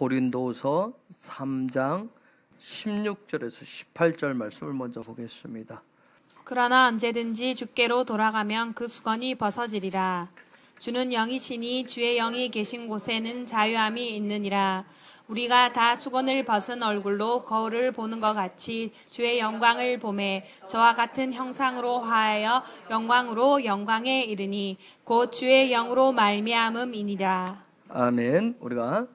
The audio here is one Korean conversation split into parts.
고린도서 3장 16절에서 18절 말씀을 먼저 보겠습니다. 그러나 언제든지 주께로 돌아가면 그 수건이 벗어지리라. 주는 영이시니 주의 영이 계신 곳에는 자유함이 있느니라. 우리가 다 수건을 벗은 얼굴로 거울을 보는 것 같이 주의 영광을 보매 저와 같은 형상으로 화하여 영광으로 영광에 이르니 곧 주의 영으로 말미암음이니라. 아멘. 우리가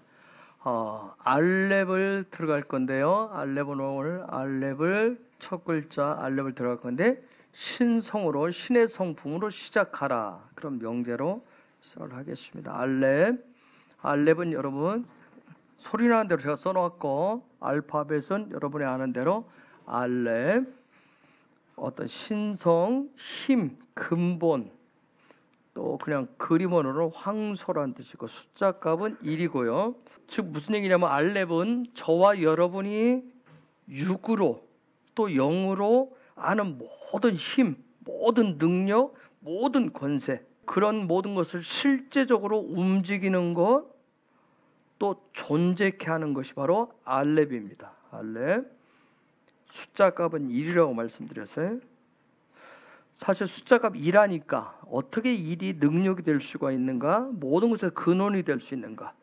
알렙을 들어갈 건데요. 알렙은 오늘 알렙을 첫 글자 알렙을 들어갈 건데 신성으로 신의 성품으로 시작하라. 그런 명제로 시작을 하겠습니다. 알렙은 여러분 소리나는 대로 제가 써놓았고 알파벳은 여러분이 아는 대로 알렙 어떤 신성, 힘, 근본 또 그냥 그림원으로 황소란 뜻이고 숫자 값은 1이고요. 즉 무슨 얘기냐면 알렙은 저와 여러분이 육으로 또 영으로 아는 모든 힘, 모든 능력, 모든 권세 그런 모든 것을 실제적으로 움직이는 것 또 존재케 하는 것이 바로 알렙입니다. 알렙 숫자 값은 1이라고 말씀드렸어요. 사실 숫자값 1하니까 어떻게 일이 능력이 될 수가 있는가? 모든 것의 근원이 될 수 있는가?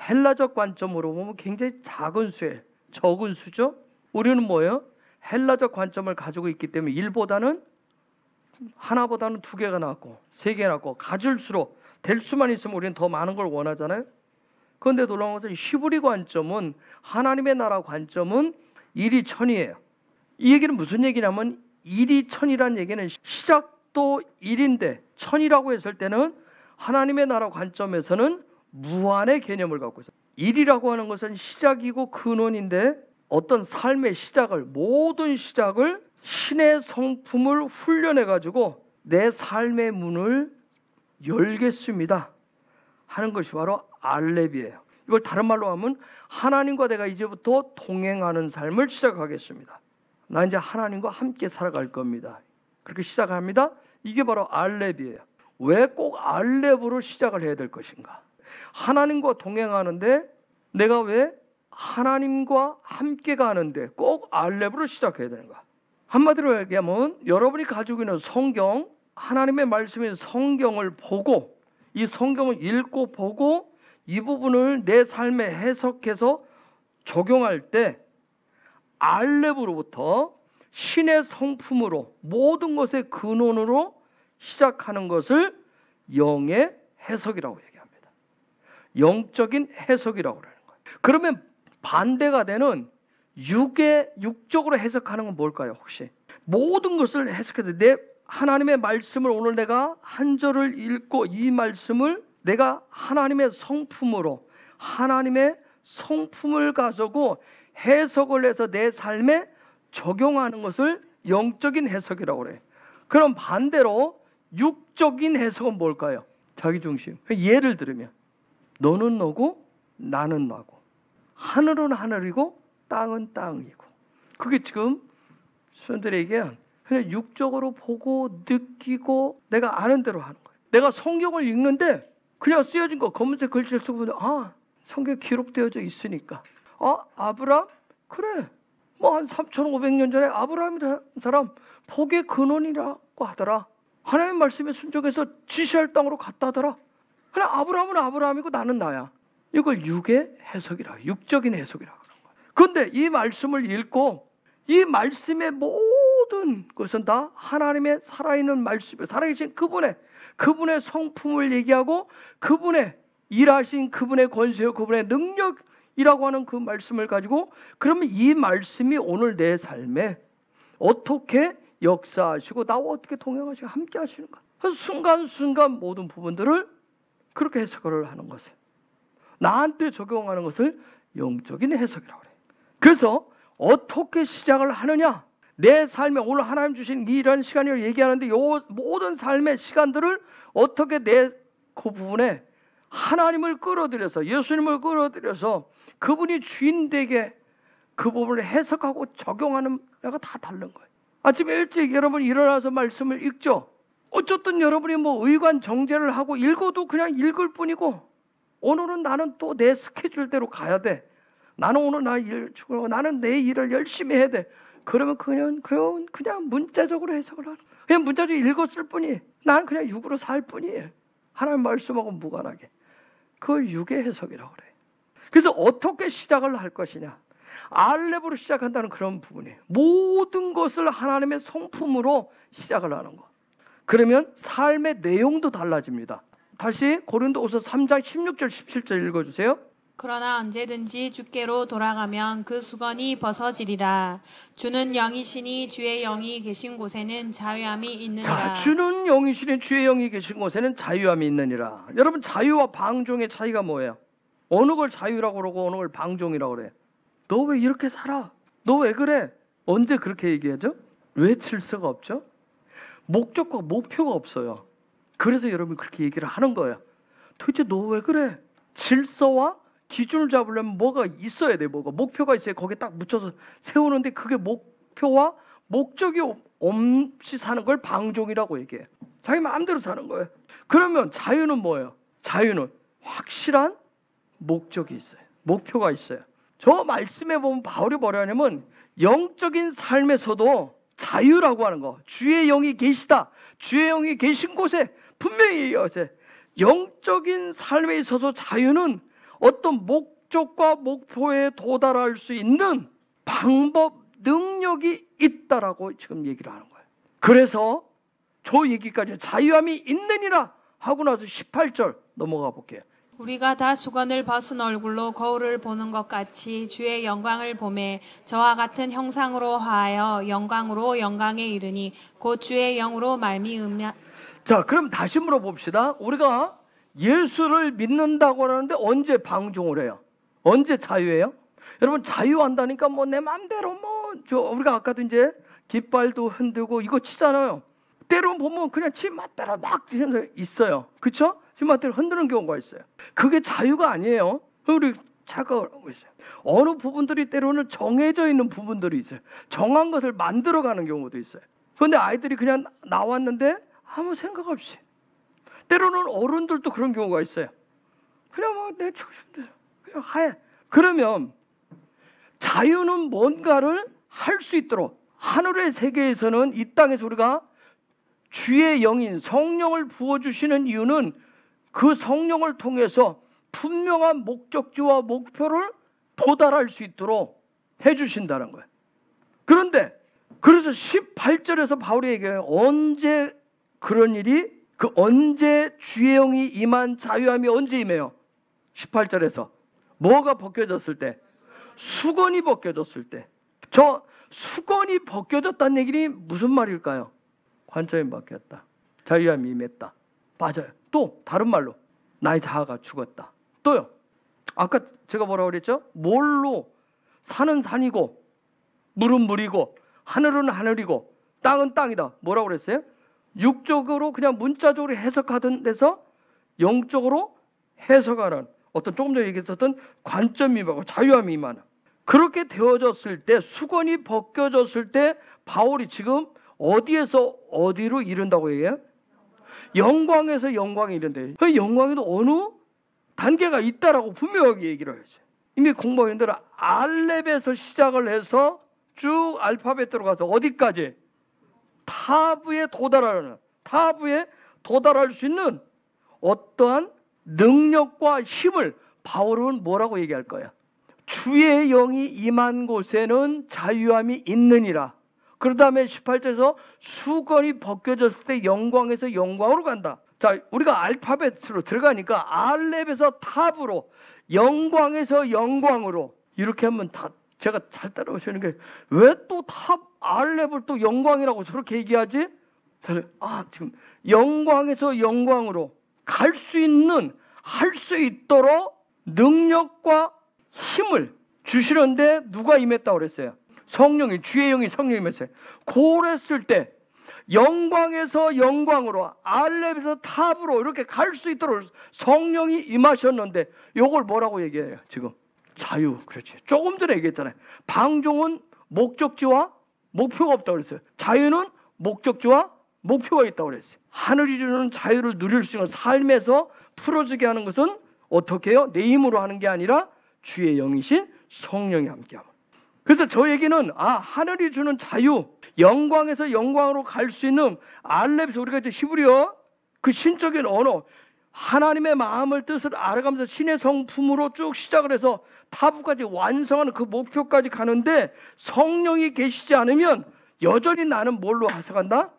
헬라적 관점으로 보면 굉장히 작은 수예요. 적은 수죠. 우리는 뭐예요? 헬라적 관점을 가지고 있기 때문에 1보다는 하나보다는 2개가 낫고 3개가 낫고 가질수록 될 수만 있으면 우리는 더 많은 걸 원하잖아요. 그런데 놀라운 것은 히브리 관점은 하나님의 나라 관점은 1이 1000이에요. 이 얘기는 무슨 얘기냐면 1이 1000이라는 얘기는 시작도 1인데 1000이라고 했을 때는 하나님의 나라 관점에서는 무한의 개념을 갖고 있어요. 1이라고 하는 것은 시작이고 근원인데 어떤 삶의 시작을 모든 시작을 신의 성품을 훈련해 가지고 내 삶의 문을 열겠습니다 하는 것이 바로 알렙이에요. 이걸 다른 말로 하면 하나님과 내가 이제부터 동행하는 삶을 시작하겠습니다. 나 이제 하나님과 함께 살아갈 겁니다. 그렇게 시작합니다. 이게 바로 알렙이에요. 왜 꼭 알렙으로 시작을 해야 될 것인가? 하나님과 동행하는데 내가 왜 하나님과 함께 가는데 꼭 알렙으로 시작해야 되는가? 한마디로 얘기하면 여러분이 가지고 있는 성경, 하나님의 말씀인 성경을 보고 이 성경을 읽고 보고 이 부분을 내 삶에 해석해서 적용할 때 알렙으로부터 신의 성품으로 모든 것의 근원으로 시작하는 것을 영의 해석이라고 얘기합니다. 영적인 해석이라고 하는 거예요. 그러면 반대가 되는 육적으로 해석하는 건 뭘까요? 혹시 모든 것을 해석해서 내 하나님의 말씀을 오늘 내가 한 절을 읽고 이 말씀을 내가 하나님의 성품으로 하나님의 성품을 가지고 해석을 해서 내 삶에 적용하는 것을 영적인 해석이라고 그래요. 그럼 반대로 육적인 해석은 뭘까요? 자기중심. 예를 들으면 너는 너고 나는 나고 하늘은 하늘이고 땅은 땅이고 그게 지금 수련들에게 그냥 육적으로 보고 느끼고 내가 아는 대로 하는 거예요. 내가 성경을 읽는데 그냥 쓰여진 거 검은색 글씨를 쓰고 보면 성경에 기록되어져 있으니까 아브라함? 그래 뭐 한 3,500년 전에 아브라함이라는 사람 복의 근원이라고 하더라. 하나님 말씀에 순종해서 지시할 땅으로 갔다 하더라. 그냥 아브라함은 아브라함이고 나는 나야. 이걸 육의 해석이라 육적인 해석이라고 하는 거예요. 그런데 이 말씀을 읽고 이 말씀의 모든 것은 다 하나님의 살아있는 말씀에 살아계신 그분의 성품을 얘기하고 그분의 일하신 그분의 권세요 그분의 능력이라고 하는 그 말씀을 가지고 그러면 이 말씀이 오늘 내 삶에 어떻게 역사하시고 나와 어떻게 동행하시고 함께 하시는가. 그래서 순간순간 모든 부분들을 그렇게 해석을 하는 것을 나한테 적용하는 것을 영적인 해석이라고 그래요. 그래서 어떻게 시작을 하느냐. 내 삶에 오늘 하나님 주신 이런 시간을 얘기하는데 이 모든 삶의 시간들을 어떻게 내 그 부분에 하나님을 끌어들여서 예수님을 끌어들여서 그분이 주인 되게 그 부분을 해석하고 적용하는 거가 다 다른 거예요. 아침에 일찍 여러분 일어나서 말씀을 읽죠. 어쨌든 여러분이 뭐 의관 정제를 하고 읽어도 그냥 읽을 뿐이고 오늘은 나는 또 내 스케줄대로 가야 돼. 나는 오늘 나는 내 일을 열심히 해야 돼. 그러면 그냥 문자적으로 해석을 하는, 그냥 문자적으로 읽었을 뿐이에요. 나는 그냥 육으로 살 뿐이에요. 하나님 말씀하고 무관하게. 그걸 육의 해석이라고 그래요. 그래서 어떻게 시작을 할 것이냐, 알렙으로 시작한다는 그런 부분이에요. 모든 것을 하나님의 성품으로 시작을 하는 것. 그러면 삶의 내용도 달라집니다. 다시 고린도후서 3장 16절 17절 읽어주세요. 그러나 언제든지 주께로 돌아가면 그 수건이 벗어지리라. 주는 영이시니 주의 영이 계신 곳에는 자유함이 있느니라. 자, 주는 영이시니 주의 영이 계신 곳에는 자유함이 있느니라. 여러분, 자유와 방종의 차이가 뭐예요? 어느 걸 자유라고 그러고 어느 걸 방종이라고 그래? 너 왜 이렇게 살아? 너 왜 그래? 언제 그렇게 얘기하죠? 왜 질서가 없죠? 목적과 목표가 없어요. 그래서 여러분이 그렇게 얘기를 하는 거예요. 도대체 너 왜 그래? 질서와 기준을 잡으려면 뭐가 있어야 돼. 뭐가 목표가 있어야 거기에 딱 묻혀서 세우는데, 그게 목표와 목적이 없이 사는 걸 방종이라고 얘기해요. 자기 마음대로 사는 거예요. 그러면 자유는 뭐예요? 자유는 확실한 목적이 있어요. 목표가 있어요. 저 말씀에 보면 바울이 뭐라 하냐면, 영적인 삶에서도 자유라고 하는 거, 주의 영이 계시다, 주의 영이 계신 곳에 분명히 얘기하세요. 영적인 삶에 있어서 자유는 어떤 목적과 목표에 도달할 수 있는 방법, 능력이 있다라고 지금 얘기를 하는 거예요. 그래서 저 얘기까지 자유함이 있느니라 하고 나서 18절 넘어가 볼게요. 우리가 다 수건을 벗은 얼굴로 거울을 보는 것 같이 주의 영광을 보매 저와 같은 형상으로 하여 영광으로 영광에 이르니 곧 주의 영으로 말미암아. 자, 그럼 다시 물어봅시다. 우리가 예수를 믿는다고 하는데 언제 방종을 해요? 언제 자유해요? 여러분, 자유한다니까 뭐 내 마음대로 우리가 아까도 이제 깃발도 흔들고 이거 치잖아요. 때로 보면 그냥 지 맛대로 막 있어요. 그렇죠? 지 맛대로 흔드는 경우가 있어요. 그게 자유가 아니에요. 우리 착각을 하고 있어요. 어느 부분들이 때로는 정해져 있는 부분들이 있어요. 정한 것을 만들어가는 경우도 있어요. 그런데 아이들이 그냥 나왔는데 아무 생각 없이, 때로는 어른들도 그런 경우가 있어요. 그냥 막 내 치고 싶은 대로 그냥 해. 그러면 자유는 뭔가를 할 수 있도록, 하늘의 세계에서는 이 땅에서 우리가 주의 영인 성령을 부어주시는 이유는 그 성령을 통해서 분명한 목적지와 목표를 도달할 수 있도록 해주신다는 거예요. 그런데 그래서 18절에서 바울이 얘기해요. 언제 그런 일이, 언제 주의 영이 임한 자유함이 언제 임해요? 18절에서 뭐가 벗겨졌을 때? 수건이 벗겨졌을 때. 저 수건이 벗겨졌다는 얘기는 무슨 말일까요? 관점이 바뀌었다, 자유함이 임했다. 맞아요. 또 다른 말로 나의 자아가 죽었다. 또요, 아까 제가 뭐라고 그랬죠? 뭘로? 산은 산이고 물은 물이고 하늘은 하늘이고 땅은 땅이다. 뭐라고 그랬어요? 육적으로 그냥 문자적으로 해석하던 데서 영적으로 해석하는 어떤, 조금 전에 얘기했었던 관점이 임하고 자유함이 임하는, 그렇게 되어졌을 때, 수건이 벗겨졌을 때 바울이 지금 어디에서 어디로 이른다고 얘기해요? 영광에서 영광에 이른대. 그 영광에도 어느 단계가 있다라고 분명하게 얘기를 했어요. 이미 공부하는들 알렙에서 시작을 해서 쭉 알파벳으로 가서 어디까지? 타부에 도달하는, 타부에 도달할 수 있는 어떠한 능력과 힘을 바울은 뭐라고 얘기할 거야? 주의 영이 임한 곳에는 자유함이 있느니라. 그 다음에 18절에서 수건이 벗겨졌을 때 영광에서 영광으로 간다. 자, 우리가 알파벳으로 들어가니까 알렙에서 탑으로, 영광에서 영광으로, 이렇게 하면 다 제가 잘 따라오시는 게, 왜 또 탑 알렙을 또 영광이라고 저렇게 얘기하지? 지금 영광에서 영광으로 갈 수 있는, 할 수 있도록 능력과 힘을 주시는데 누가 임했다고 그랬어요? 성령이, 주의 영이 성령이 임했어요. 그랬을 때 영광에서 영광으로, 알렙에서 탑으로 이렇게 갈 수 있도록 성령이 임하셨는데, 요걸 뭐라고 얘기해요? 지금 자유. 그렇지. 조금 전에 얘기했잖아요. 방종은 목적지와 목표가 없다고 그랬어요. 자유는 목적지와 목표가 있다고 그랬어요. 하늘이 주는 자유를 누릴 수 있는 삶에서 풀어지게 하는 것은 어떻게 해요? 내 힘으로 하는 게 아니라 주의 영이신 성령이 함께하면. 그래서 저 얘기는 하늘이 주는 자유, 영광에서 영광으로 갈 수 있는 알렙에서 우리가 이제 히브리어 그 신적인 언어, 하나님의 마음을 뜻을 알아가면서 신의 성품으로 쭉 시작을 해서 타부까지 완성하는 그 목표까지 가는데, 성령이 계시지 않으면 여전히 나는 뭘로 해석한다?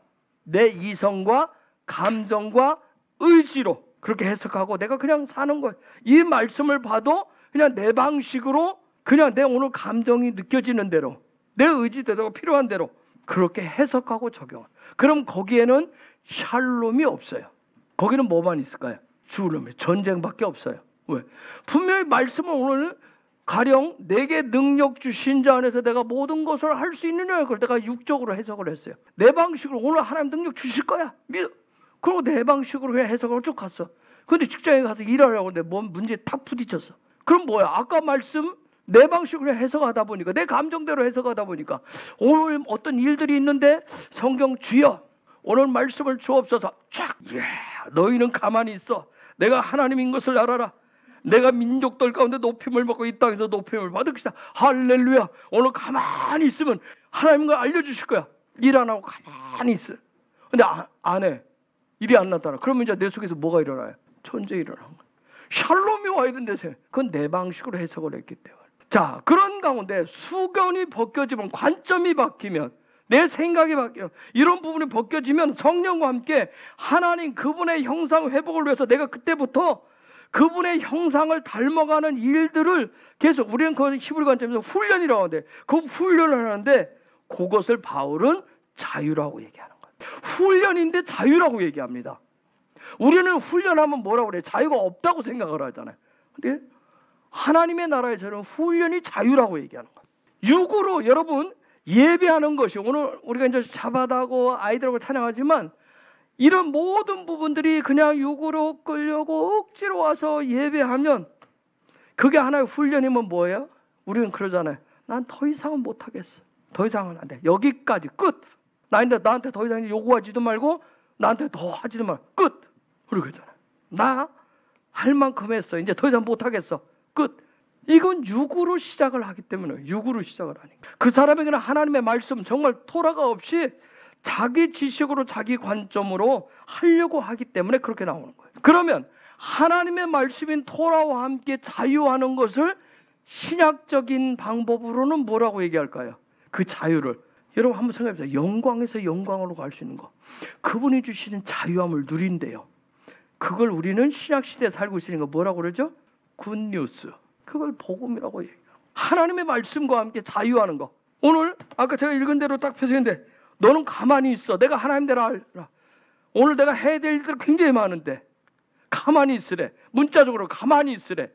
내 이성과 감정과 의지로 그렇게 해석하고 내가 그냥 사는 거예요. 이 말씀을 봐도 그냥 내 방식으로, 그냥 내 오늘 감정이 느껴지는 대로, 내 의지대로 필요한 대로 그렇게 해석하고 적용. 그럼 거기에는 샬롬이 없어요. 거기는 뭐만 있을까요? 죽음의 전쟁밖에 없어요. 왜? 분명히 말씀은 오늘 가령 내게 능력 주신 자 안에서 내가 모든 것을 할 수 있느냐, 그걸 내가 육적으로 해석을 했어요. 내 방식으로 오늘 하나님 능력 주실 거야, 믿어. 그리고 내 방식으로 그냥 해석을 쭉 갔어. 근데 직장에 가서 일하려고 하는데 뭔 문제에 탁 부딪혔어. 그럼 뭐야? 아까 말씀 내 방식으로 해석하다 보니까, 내 감정대로 해석하다 보니까 오늘 어떤 일들이 있는데 성경 주여 오늘 말씀을 주옵소서. 쫙, 너희는 가만히 있어. 내가 하나님인 것을 알아라. 내가 민족들 가운데 높임을 받고 이 땅에서 높임을 받을 것이다. 할렐루야. 오늘 가만히 있으면 하나님 걸 알려주실 거야. 일 안 하고 가만히 있어. 근데 안 해. 일이 안 나타나. 그러면 이제 내 속에서 뭐가 일어나요? 천재 일어나는 거야. 샬롬이 와야 된다세요. 그건 내 방식으로 해석을 했기 때문에. 자, 그런 가운데 수건이 벗겨지면, 관점이 바뀌면, 내 생각이 바뀌면, 이런 부분이 벗겨지면 성령과 함께 하나님 그분의 형상 회복을 위해서 내가 그때부터 그분의 형상을 닮아가는 일들을 계속, 우리는 그 히브리 관점에서 훈련이라고 하는데, 그 훈련을 하는데 그것을 바울은 자유라고 얘기하는 거예요. 훈련인데 자유라고 얘기합니다. 우리는 훈련하면 뭐라고 그래? 자유가 없다고 생각을 하잖아요. 근데 하나님의 나라에서는 훈련이 자유라고 얘기하는 거예요. 육으로 여러분 예배하는 것이, 오늘 우리가 이제 샤바다고 아이들하고 찬양하지만 이런 모든 부분들이 그냥 육으로 끌려고 억지로 와서 예배하면 그게 하나의 훈련이면 뭐예요? 우리는 그러잖아요. 난 더 이상은 못하겠어. 더 이상은 안 돼. 여기까지 끝. 나한테 더 이상 요구하지도 말고 나한테 더 하지도 말고 끝. 그러잖아요. 나 할 만큼 했어. 이제 더 이상 못하겠어. 끝. 이건 육으로 시작을 하기 때문에, 육으로 시작을 하니까. 그 사람에게는 하나님의 말씀, 정말 토라가 없이 자기 지식으로 자기 관점으로 하려고 하기 때문에 그렇게 나오는 거예요. 그러면 하나님의 말씀인 토라와 함께 자유하는 것을 신약적인 방법으로는 뭐라고 얘기할까요? 그 자유를 여러분 한번 생각해 보세요. 영광에서 영광으로 갈 수 있는 거, 그분이 주시는 자유함을 누린대요. 그걸 우리는 신약시대에 살고 있으니까 뭐라고 그러죠? 굿뉴스. 그걸 복음이라고 얘기해요. 하나님의 말씀과 함께 자유하는 거. 오늘 아까 제가 읽은 대로 딱 표시했는데, 너는 가만히 있어. 내가 하나님대로 알라. 오늘 내가 해야 될 일들 굉장히 많은데 가만히 있으래. 문자적으로 가만히 있으래.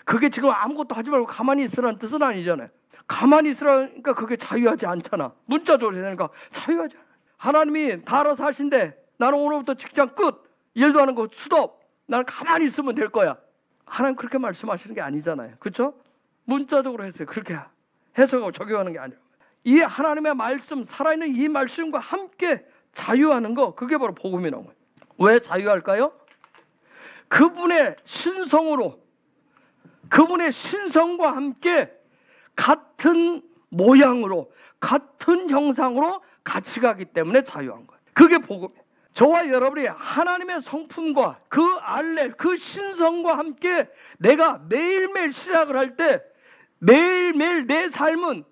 그게 지금 아무것도 하지 말고 가만히 있으라는 뜻은 아니잖아요. 가만히 있으라니까 그게 자유하지 않잖아. 문자적으로 해야 되니까 자유하지 않아. 하나님이 다 알아서 하신대. 나는 오늘부터 직장 끝. 일도 하는 거 스톱. 나는 가만히 있으면 될 거야. 하나님 그렇게 말씀하시는 게 아니잖아요. 그렇죠? 문자적으로 했어요. 그렇게 해석하고 적용하는 게 아니에요. 이 하나님의 말씀, 살아있는 이 말씀과 함께 자유하는 거, 그게 바로 복음이라는 거예요. 왜 자유할까요? 그분의 신성으로, 그분의 신성과 함께 같은 모양으로, 같은 형상으로 같이 가기 때문에 자유한 거예요. 그게 복음이에요. 저와 여러분이 하나님의 성품과 그 알렙, 그 신성과 함께 내가 매일매일 시작을 할 때 매일매일 내 삶은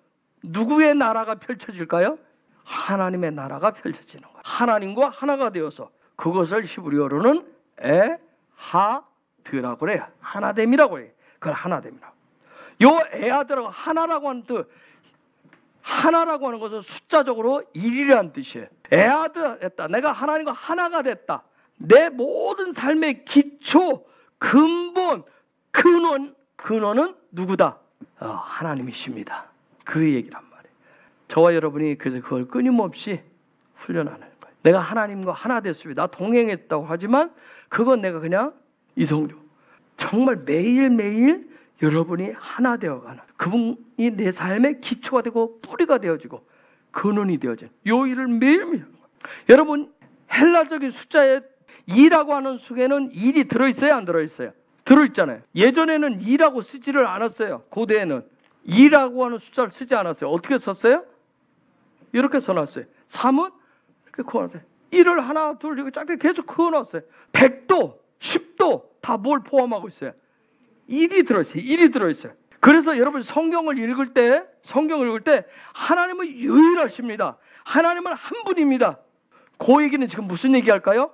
누구의 나라가 펼쳐질까요? 하나님의 나라가 펼쳐지는 거예요. 하나님과 하나가 되어서, 그것을 히브리어로는 에하드라고 그래요. 하나됨이라고 해요. 그걸 하나됨이라고. 요 에하드라고, 하나라고 하는 뜻, 하나라고 하는 것은 숫자적으로 1이라는 뜻이에요. 에하드 됐다. 내가 하나님과 하나가 됐다. 내 모든 삶의 기초, 근본, 근원은 누구다? 하나님이십니다. 그 얘기란 말이에요. 저와 여러분이 그래서 그걸 끊임없이 훈련하는 거예요. 내가 하나님과 하나 됐습니다. 동행했다고 하지만 그건 내가 그냥 이성적, 정말 매일매일 여러분이 하나 되어가는, 그분이 내 삶의 기초가 되고 뿌리가 되어지고 근원이 되어지는 요 일을 매일매일. 여러분 헬라적인 숫자에 2라고 하는 속에는 1이 들어있어요, 안 들어있어요? 들어있잖아요. 예전에는 2라고 쓰지를 않았어요. 고대에는 2라고 하는 숫자를 쓰지 않았어요. 어떻게 썼어요? 이렇게 써놨어요. 3은 이렇게 그어놨어요. 1을 하나, 둘, 이렇게 짧게 계속 그어놨어요. 100도, 10도 다 뭘 포함하고 있어요? 1이 들어있어요. 1이 들어있어요. 그래서 여러분 성경을 읽을 때 하나님은 유일하십니다. 하나님은 한 분입니다. 그 얘기는 지금 무슨 얘기할까요?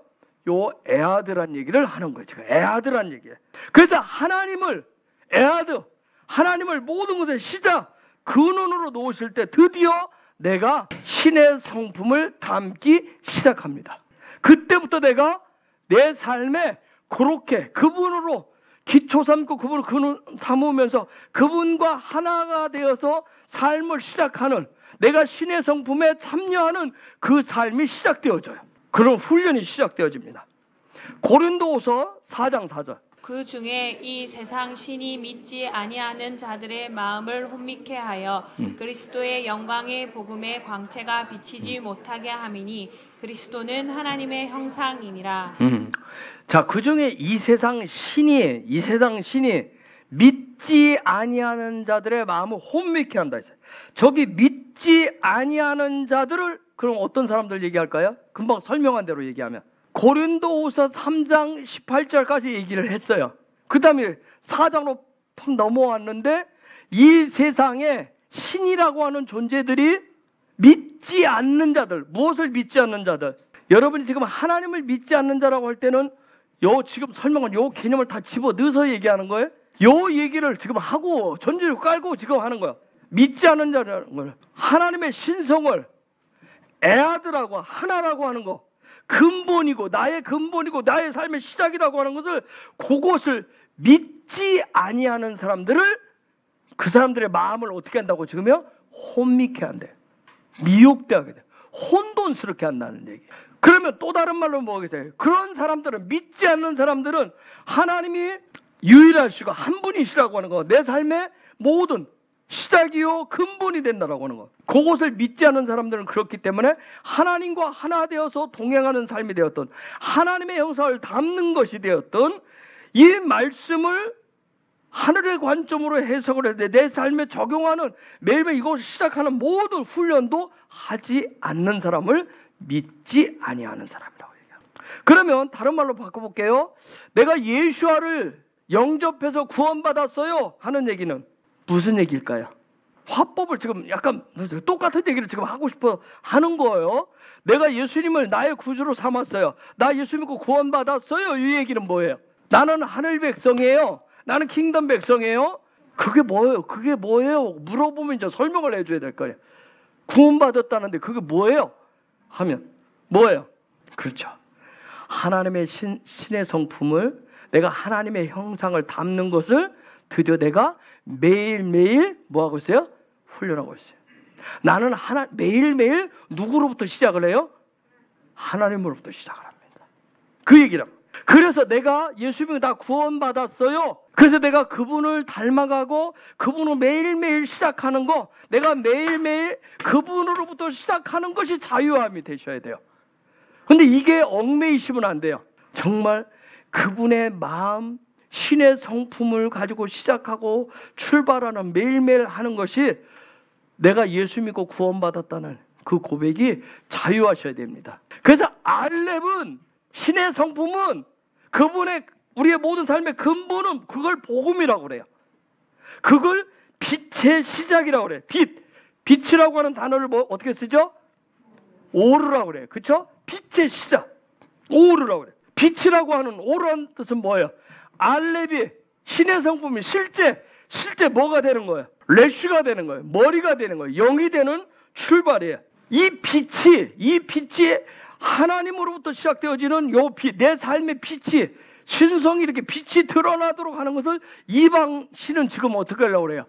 요 에아드란 얘기를 하는 거예요. 지금 에아드란 얘기예요. 그래서 하나님을 에아드, 하나님을 모든 것의 시작, 근원으로 놓으실 때 드디어 내가 신의 성품을 담기 시작합니다. 그때부터 내가 내 삶에 그렇게 그분으로 기초 삼고 그분을 근원 삼으면서 그분과 하나가 되어서 삶을 시작하는, 내가 신의 성품에 참여하는 그 삶이 시작되어져요. 그런 훈련이 시작되어집니다. 고린도후서 4장 4절. 그 중에 이 세상 신이 믿지 아니하는 자들의 마음을 혼미케 하여 그리스도의 영광의 복음의 광채가 비치지 못하게 함이니 그리스도는 하나님의 형상이니라. 자, 그 중에 이 세상 신이 믿지 아니하는 자들의 마음을 혼미케 한다 했어요. 저기 믿지 아니하는 자들을 그럼 어떤 사람들 얘기할까요? 금방 설명한 대로 얘기하면 고린도후서 3장 18절까지 얘기를 했어요. 그 다음에 4장으로 팍 넘어왔는데 이 세상에 신이라고 하는 존재들이 믿지 않는 자들, 무엇을 믿지 않는 자들? 여러분이 지금 하나님을 믿지 않는 자라고 할 때는 요 지금 설명한 요 개념을 다 집어 넣어서 얘기하는 거예요. 요 얘기를 지금 하고 전제를 깔고 지금 하는 거예요. 믿지 않는 자라는 걸, 하나님의 신성을 에아드라고 하나라고 하는 거, 근본이고 나의 근본이고 나의 삶의 시작이라고 하는 것을, 그것을 믿지 아니하는 사람들을, 그 사람들의 마음을 어떻게 한다고 지금요? 혼미케 한대, 미혹되게 하게 돼, 혼돈스럽게 한다는 얘기. 그러면 또 다른 말로 뭐겠어요? 그런 사람들은, 믿지 않는 사람들은 하나님이 유일하시고 한 분이시라고 하는 거, 내 삶의 모든 시작이요 근본이 된다라고 하는 거, 그것을 믿지 않는 사람들은 그렇기 때문에 하나님과 하나 되어서 동행하는 삶이 되었던, 하나님의 형상을 담는 것이 되었던 이 말씀을 하늘의 관점으로 해석을 해야 돼. 내 삶에 적용하는, 매일매일 이것을 시작하는 모든 훈련도 하지 않는 사람을 믿지 아니하는 사람이라고 얘기합니다. 그러면 다른 말로 바꿔볼게요. 내가 예수와를 영접해서 구원받았어요 하는 얘기는 무슨 얘기일까요? 화법을 지금 약간 똑같은 얘기를 지금 하고 싶어 하는 거예요. 내가 예수님을 나의 구주로 삼았어요, 나 예수 믿고 구원받았어요, 이 얘기는 뭐예요? 나는 하늘 백성이에요, 나는 킹덤 백성이에요. 그게 뭐예요? 그게 뭐예요? 물어보면 이제 설명을 해줘야 될 거예요. 구원받았다는데 그게 뭐예요? 하면 뭐예요? 그렇죠, 하나님의 신의 성품을, 내가 하나님의 형상을 담는 것을 드디어 내가 매일매일 뭐하고 있어요? 훈련하고 있어요. 나는 매일매일 누구로부터 시작을 해요? 하나님으로부터 시작을 합니다. 그 얘기라고. 그래서 내가 예수 믿고 다 구원받았어요. 그래서 내가 그분을 닮아가고 그분을 매일매일 시작하는 거, 내가 매일매일 그분으로부터 시작하는 것이 자유함이 되셔야 돼요. 근데 이게 얽매이시면 안 돼요. 정말 그분의 마음, 신의 성품을 가지고 시작하고 출발하는, 매일매일 하는 것이 내가 예수 믿고 구원받았다는 그 고백이 자유하셔야 됩니다. 그래서 알렙은, 신의 성품은, 그분의, 우리의 모든 삶의 근본은 그걸 복음이라고 그래요. 그걸 빛의 시작이라고 그래요. 빛이라고 하는 단어를 어떻게 쓰죠? 오르라고 그래요. 그렇죠? 빛의 시작, 오르라고 그래요. 빛이라고 하는, 오르라는 뜻은 뭐예요? 알렙이 신의 성품이 실제 뭐가 되는 거예요? 레쉬가 되는 거예요. 머리가 되는 거예요. 영이 되는 출발이에요. 이 빛이 하나님으로부터 시작되어지는 요 빛, 내 삶의 빛이, 신성이 이렇게 빛이 드러나도록 하는 것을 이방 신은 지금 어떻게 하려고 그래요?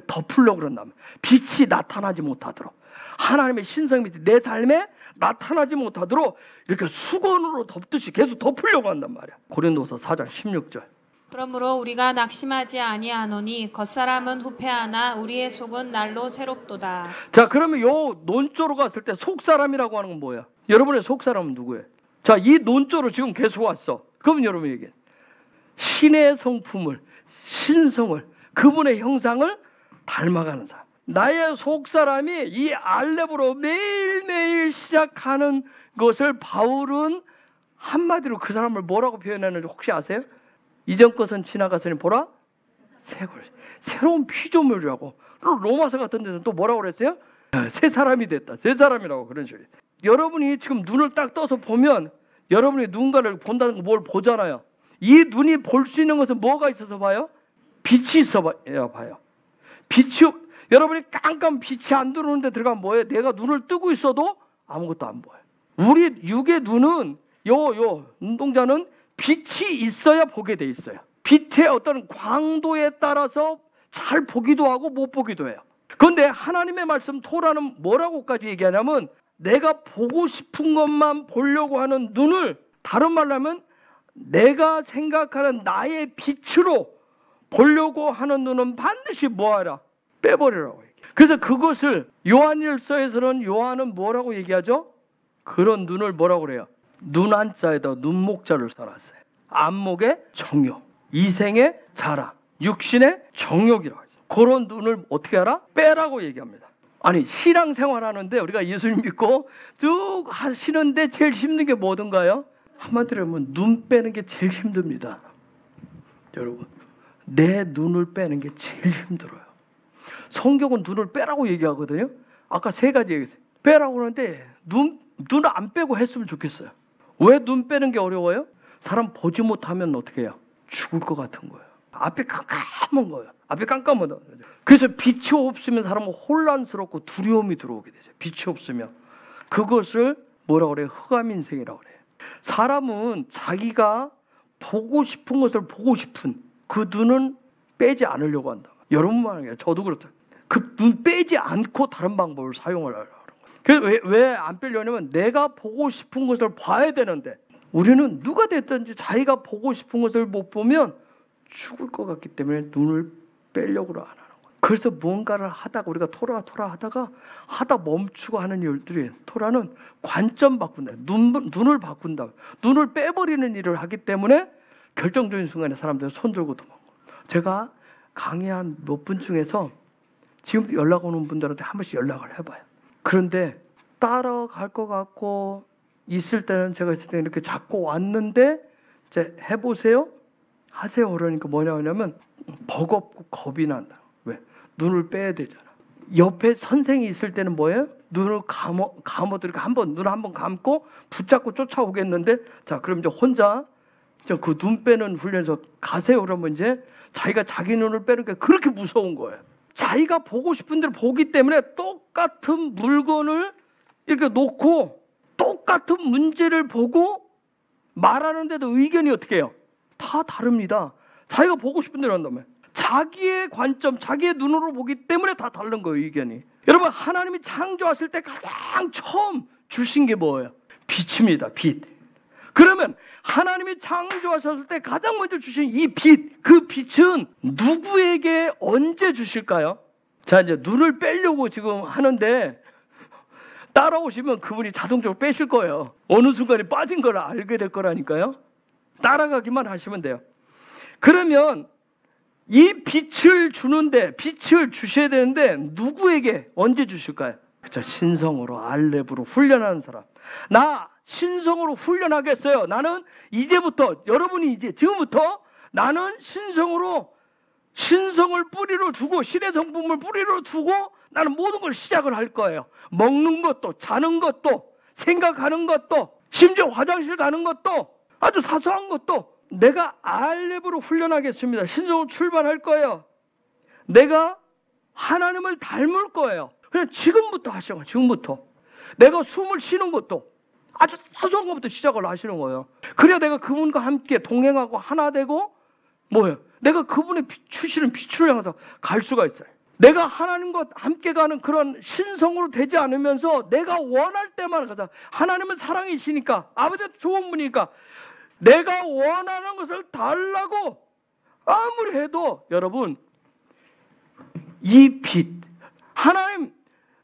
덮으려고 그런다면, 빛이 나타나지 못하도록, 하나님의 신성 밑에 내 삶에 나타나지 못하도록 이렇게 수건으로 덮듯이 계속 덮으려고 한단 말이야. 고린도서 4장 16절. 그러므로 우리가 낙심하지 아니하노니 겉사람은 후패하나 우리의 속은 날로 새롭도다. 자, 그러면 요 논조로 갔을 때 속사람이라고 하는 건 뭐야? 여러분의 속사람은 누구예요? 자, 이 논조로 지금 계속 왔어. 그러면 여러분 얘기해. 신의 성품을, 신성을, 그분의 형상을 닮아가는 사람. 나의 속사람이 이 알렙으로 매일매일 시작하는 것을 바울은 한마디로 그 사람을 뭐라고 표현하는지 혹시 아세요? 이전 것은 지나갔으니 보라 새로운 피조물이라고. 로마서 같은 데서 또 뭐라고 그랬어요? 새 사람이 됐다. 새 사람이라고 그런 식으로. 여러분이 지금 눈을 딱 떠서 보면 여러분이 누군가를 본다는 거 뭘 보잖아요. 이 눈이 볼 수 있는 것은 뭐가 있어서 봐요? 빛이 있어 봐요. 여러분이 깜깜 빛이 안 들어오는데 들어가면 뭐예요? 내가 눈을 뜨고 있어도 아무것도 안 보여요. 우리 육의 눈은 눈동자는 빛이 있어야 보게 돼 있어요. 빛의 어떤 광도에 따라서 잘 보기도 하고 못 보기도 해요. 그런데 하나님의 말씀 토라는 뭐라고까지 얘기하냐면 내가 보고 싶은 것만 보려고 하는 눈을, 다른 말로 하면 내가 생각하는 나의 빛으로 보려고 하는 눈은 반드시 뭐하라? 빼버리라고 얘기해요. 그래서 그것을 요한일서에서는 요한은 뭐라고 얘기하죠? 그런 눈을 뭐라고 그래요? 눈 한자에다 눈목자를 써놨어요. 안목의 정욕, 이생의 자랑, 육신의 정욕이라고 하죠. 그런 눈을 어떻게 하라? 빼라고 얘기합니다. 아니 신앙생활 하는데 우리가 예수님 믿고 쭉 하시는데 제일 힘든 게 뭐든가요? 한마디로 하면 눈 빼는 게 제일 힘듭니다. 여러분, 내 눈을 빼는 게 제일 힘들어요. 성경은 눈을 빼라고 얘기하거든요. 아까 세 가지 얘기했어요. 빼라고 하는데 눈을 안 빼고 했으면 좋겠어요. 왜 눈 빼는 게 어려워요? 사람 보지 못하면 어떻게 해요? 죽을 것 같은 거예요. 앞에 깜깜한 거예요. 앞에 깜깜한 거예요. 그래서 빛이 없으면 사람은 혼란스럽고 두려움이 들어오게 되죠. 빛이 없으면. 그것을 뭐라고 그래요? 흑암인생이라고 그래요. 사람은 자기가 보고 싶은 것을 보고 싶은 그 눈은 빼지 않으려고 한다. 여러분만 아니라 저도 그렇다. 그 눈 빼지 않고 다른 방법을 사용하려고 하는 거예요. 그래서 왜 안 빼려냐면 내가 보고 싶은 것을 봐야 되는데 우리는 누가 됐든지 자기가 보고 싶은 것을 못 보면 죽을 것 같기 때문에 눈을 빼려고 안 하는 거예요. 그래서 뭔가를 하다가 우리가 토라 하다가 하다 멈추고 하는 일들이 토라는 관점 바꾼다. 눈을 바꾼다. 눈을 빼버리는 일을 하기 때문에 결정적인 순간에 사람들이 손 들고 도망가요. 제가 강의한 몇 분 중에서 지금 연락 오는 분들한테 한 번씩 연락을 해봐요. 그런데 따라갈 것 같고 있을 때는 제가 있을 때 이렇게 잡고 왔는데 이제 해보세요? 하세요. 그러니까 뭐냐면 버겁고 겁이 난다. 왜? 눈을 빼야 되잖아. 옆에 선생이 있을 때는 뭐예요? 눈을 감아들이고 눈을 한번 감고 붙잡고 쫓아오겠는데 자 그럼 이제 혼자 그 눈 빼는 훈련에서 가세요. 그러면 이제 자기가 자기 눈을 빼는 게 그렇게 무서운 거예요. 자기가 보고 싶은 대로 보기 때문에 똑같은 물건을 이렇게 놓고 똑같은 문제를 보고 말하는데도 의견이 어떻게 해요? 다 다릅니다. 자기가 보고 싶은 대로 한다면 자기의 관점, 자기의 눈으로 보기 때문에 다 다른 거예요, 의견이. 여러분, 하나님이 창조하실 때 가장 처음 주신 게 뭐예요? 빛입니다, 빛. 그러면 하나님이 창조하셨을 때 가장 먼저 주신 이 빛, 그 빛은 누구에게 언제 주실까요? 자, 이제 눈을 빼려고 지금 하는데 따라오시면 그분이 자동적으로 빼실 거예요. 어느 순간에 빠진 걸 알게 될 거라니까요. 따라가기만 하시면 돼요. 그러면 이 빛을 주셔야 되는데 누구에게 언제 주실까요? 그렇죠. 신성으로 알렙으로 훈련하는 사람. 나 신성으로 훈련하겠어요. 나는 이제부터 여러분이 이제 지금부터 나는 신성을 뿌리로 두고 신의 성품을 뿌리로 두고 나는 모든 걸 시작을 할 거예요. 먹는 것도 자는 것도 생각하는 것도 심지어 화장실 가는 것도 아주 사소한 것도 내가 알렙으로 훈련하겠습니다. 신성으로 출발할 거예요. 내가 하나님을 닮을 거예요. 그냥 지금부터 하시는 거예요. 지금부터. 내가 숨을 쉬는 것도 아주 사소한 것부터 시작을 하시는 거예요. 그래야 내가 그분과 함께 동행하고 하나 되고 뭐예요? 내가 그분의 주시는 빛을 향해서 갈 수가 있어요. 내가 하나님과 함께 가는 그런 신성으로 되지 않으면서 내가 원할 때만 가자. 하나님은 사랑이시니까 아버지한테 좋은 분이니까 내가 원하는 것을 달라고 아무리 해도 여러분 이 빛 하나님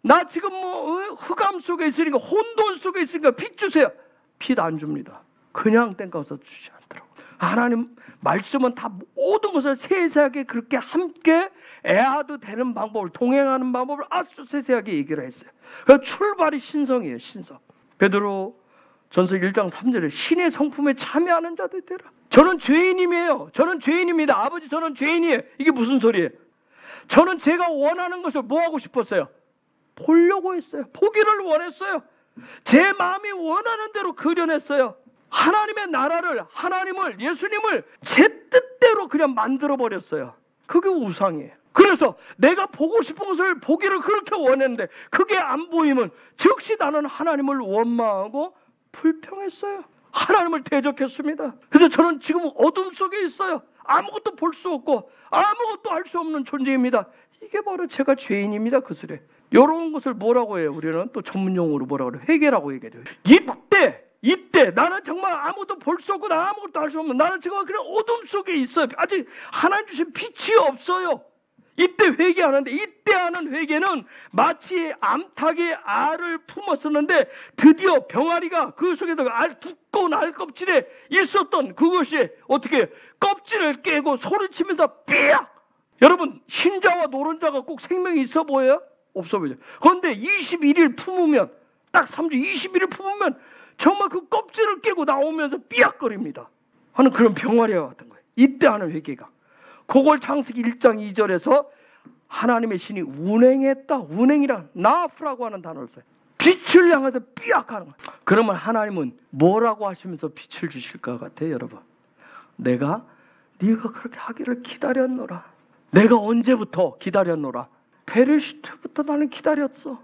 나 지금 흑암 속에 있으니까 혼돈 속에 있으니까 빛 주세요. 빛 안 줍니다. 그냥 땡겨서 주지 않더라고. 하나님 말씀은 다 모든 것을 세세하게 그렇게 함께 애하도 되는 방법을, 동행하는 방법을 아주 세세하게 얘기를 했어요. 그래서 출발이 신성이에요. 신성. 베드로 전서 1장 3절에 신의 성품에 참여하는 자들 되라. 저는 죄인임이에요. 저는 죄인입니다. 아버지, 저는 죄인이에요. 이게 무슨 소리예요? 저는 제가 원하는 것을 뭐 하고 싶었어요? 보려고 했어요. 보기를 원했어요. 제 마음이 원하는 대로 그려냈어요. 하나님의 나라를, 하나님을, 예수님을 제 뜻대로 그냥 만들어버렸어요. 그게 우상이에요. 그래서 내가 보고 싶은 것을 보기를 그렇게 원했는데 그게 안 보이면 즉시 나는 하나님을 원망하고 불평했어요. 하나님을 대적했습니다. 그래서 저는 지금 어둠 속에 있어요. 아무것도 볼 수 없고 아무것도 할 수 없는 존재입니다. 이게 바로 제가 죄인입니다. 그 소리. 이런 것을 뭐라고 해요? 우리는 또 전문용어로 뭐라고 그래요? 회개라고 얘기해요. 이때 나는 정말 아무것도 볼 수 없고 나 아무것도 할 수 없는, 나는 지금 그냥 어둠 속에 있어요. 아직 하나님 주신 빛이 없어요. 이때 회개하는데, 이때 하는 회개는 마치 암탉이 알을 품었었는데 드디어 병아리가 그 속에서 두꺼운 알 껍질에 있었던 그것이 어떻게 껍질을 깨고 소리치면서 삐약! 여러분, 흰자와 노른자가 꼭 생명이 있어 보여요? 없어 보이죠. 그런데 21일 품으면, 딱 3주 21일 품으면 정말 그 껍질을 깨고 나오면서 삐약거립니다 하는 그런 병아리와 같은 거예요. 이때 하는 회개가. 그걸 창세기 1장 2절에서 하나님의 신이 운행했다. 운행이란 나프라고 하는 단어를 써요. 빛을 향해서 삐약하는 거예요. 그러면 하나님은 뭐라고 하시면서 빛을 주실 것 같아요, 여러분? 네가 그렇게 하기를 기다렸노라. 내가 언제부터 기다렸노라? 베레시트부터 나는 기다렸어.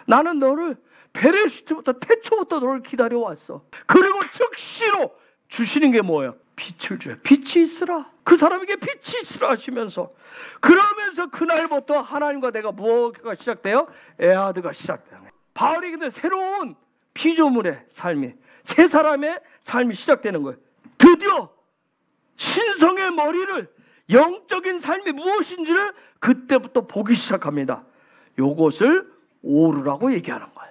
나는 너를 베레시트부터, 태초부터 너를 기다려왔어. 그리고 즉시로 주시는 게 뭐예요? 빛을 줘요. 빛이 있으라. 그 사람에게 빛이 있으라 하시면서, 그러면서 그날부터 하나님과 내가 뭐가 시작돼요? 에하드가 시작돼요. 바울이 근데 새로운 피조물의 삶이, 새 사람의 삶이 시작되는 거예요. 드디어 신성의 머리를, 영적인 삶이 무엇인지를 그때부터 보기 시작합니다. 요것을 오르라고 얘기하는 거예요.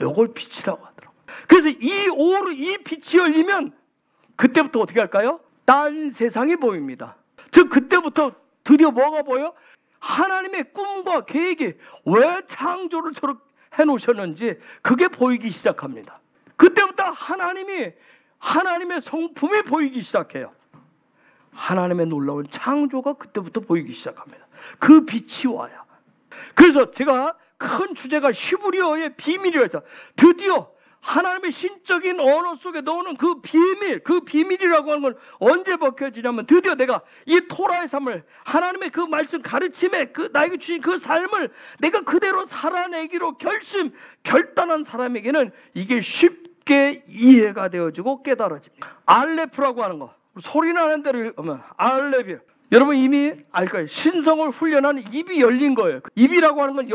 요걸 빛이라고 하더라고요. 그래서 이 오르, 이 빛이 열리면 그때부터 어떻게 할까요? 딴 세상이 보입니다. 즉 그때부터 드디어 뭐가 보여? 하나님의 꿈과 계획이 왜 창조를 저렇게 해놓으셨는지 그게 보이기 시작합니다. 그때부터 하나님의 성품이 보이기 시작해요. 하나님의 놀라운 창조가 그때부터 보이기 시작합니다. 그 빛이 와요. 그래서 제가 큰 주제가 히브리어의 비밀이라 해서 드디어 하나님의 신적인 언어 속에 넣는 그 비밀이라고 하는 건 언제 벗겨지냐면 드디어 내가 이 토라의 삶을, 하나님의 그 말씀 가르침에 나에게 주신 그 삶을 내가 그대로 살아내기로 결단한 사람에게는 이게 쉽게 이해가 되어지고 깨달아집니다. 알레프라고 하는 거, 소리 나는 데를 알레비. 여러분 이미 알 거예요. 신성을 훈련하는 입이 열린 거예요. 입이라고 하는 건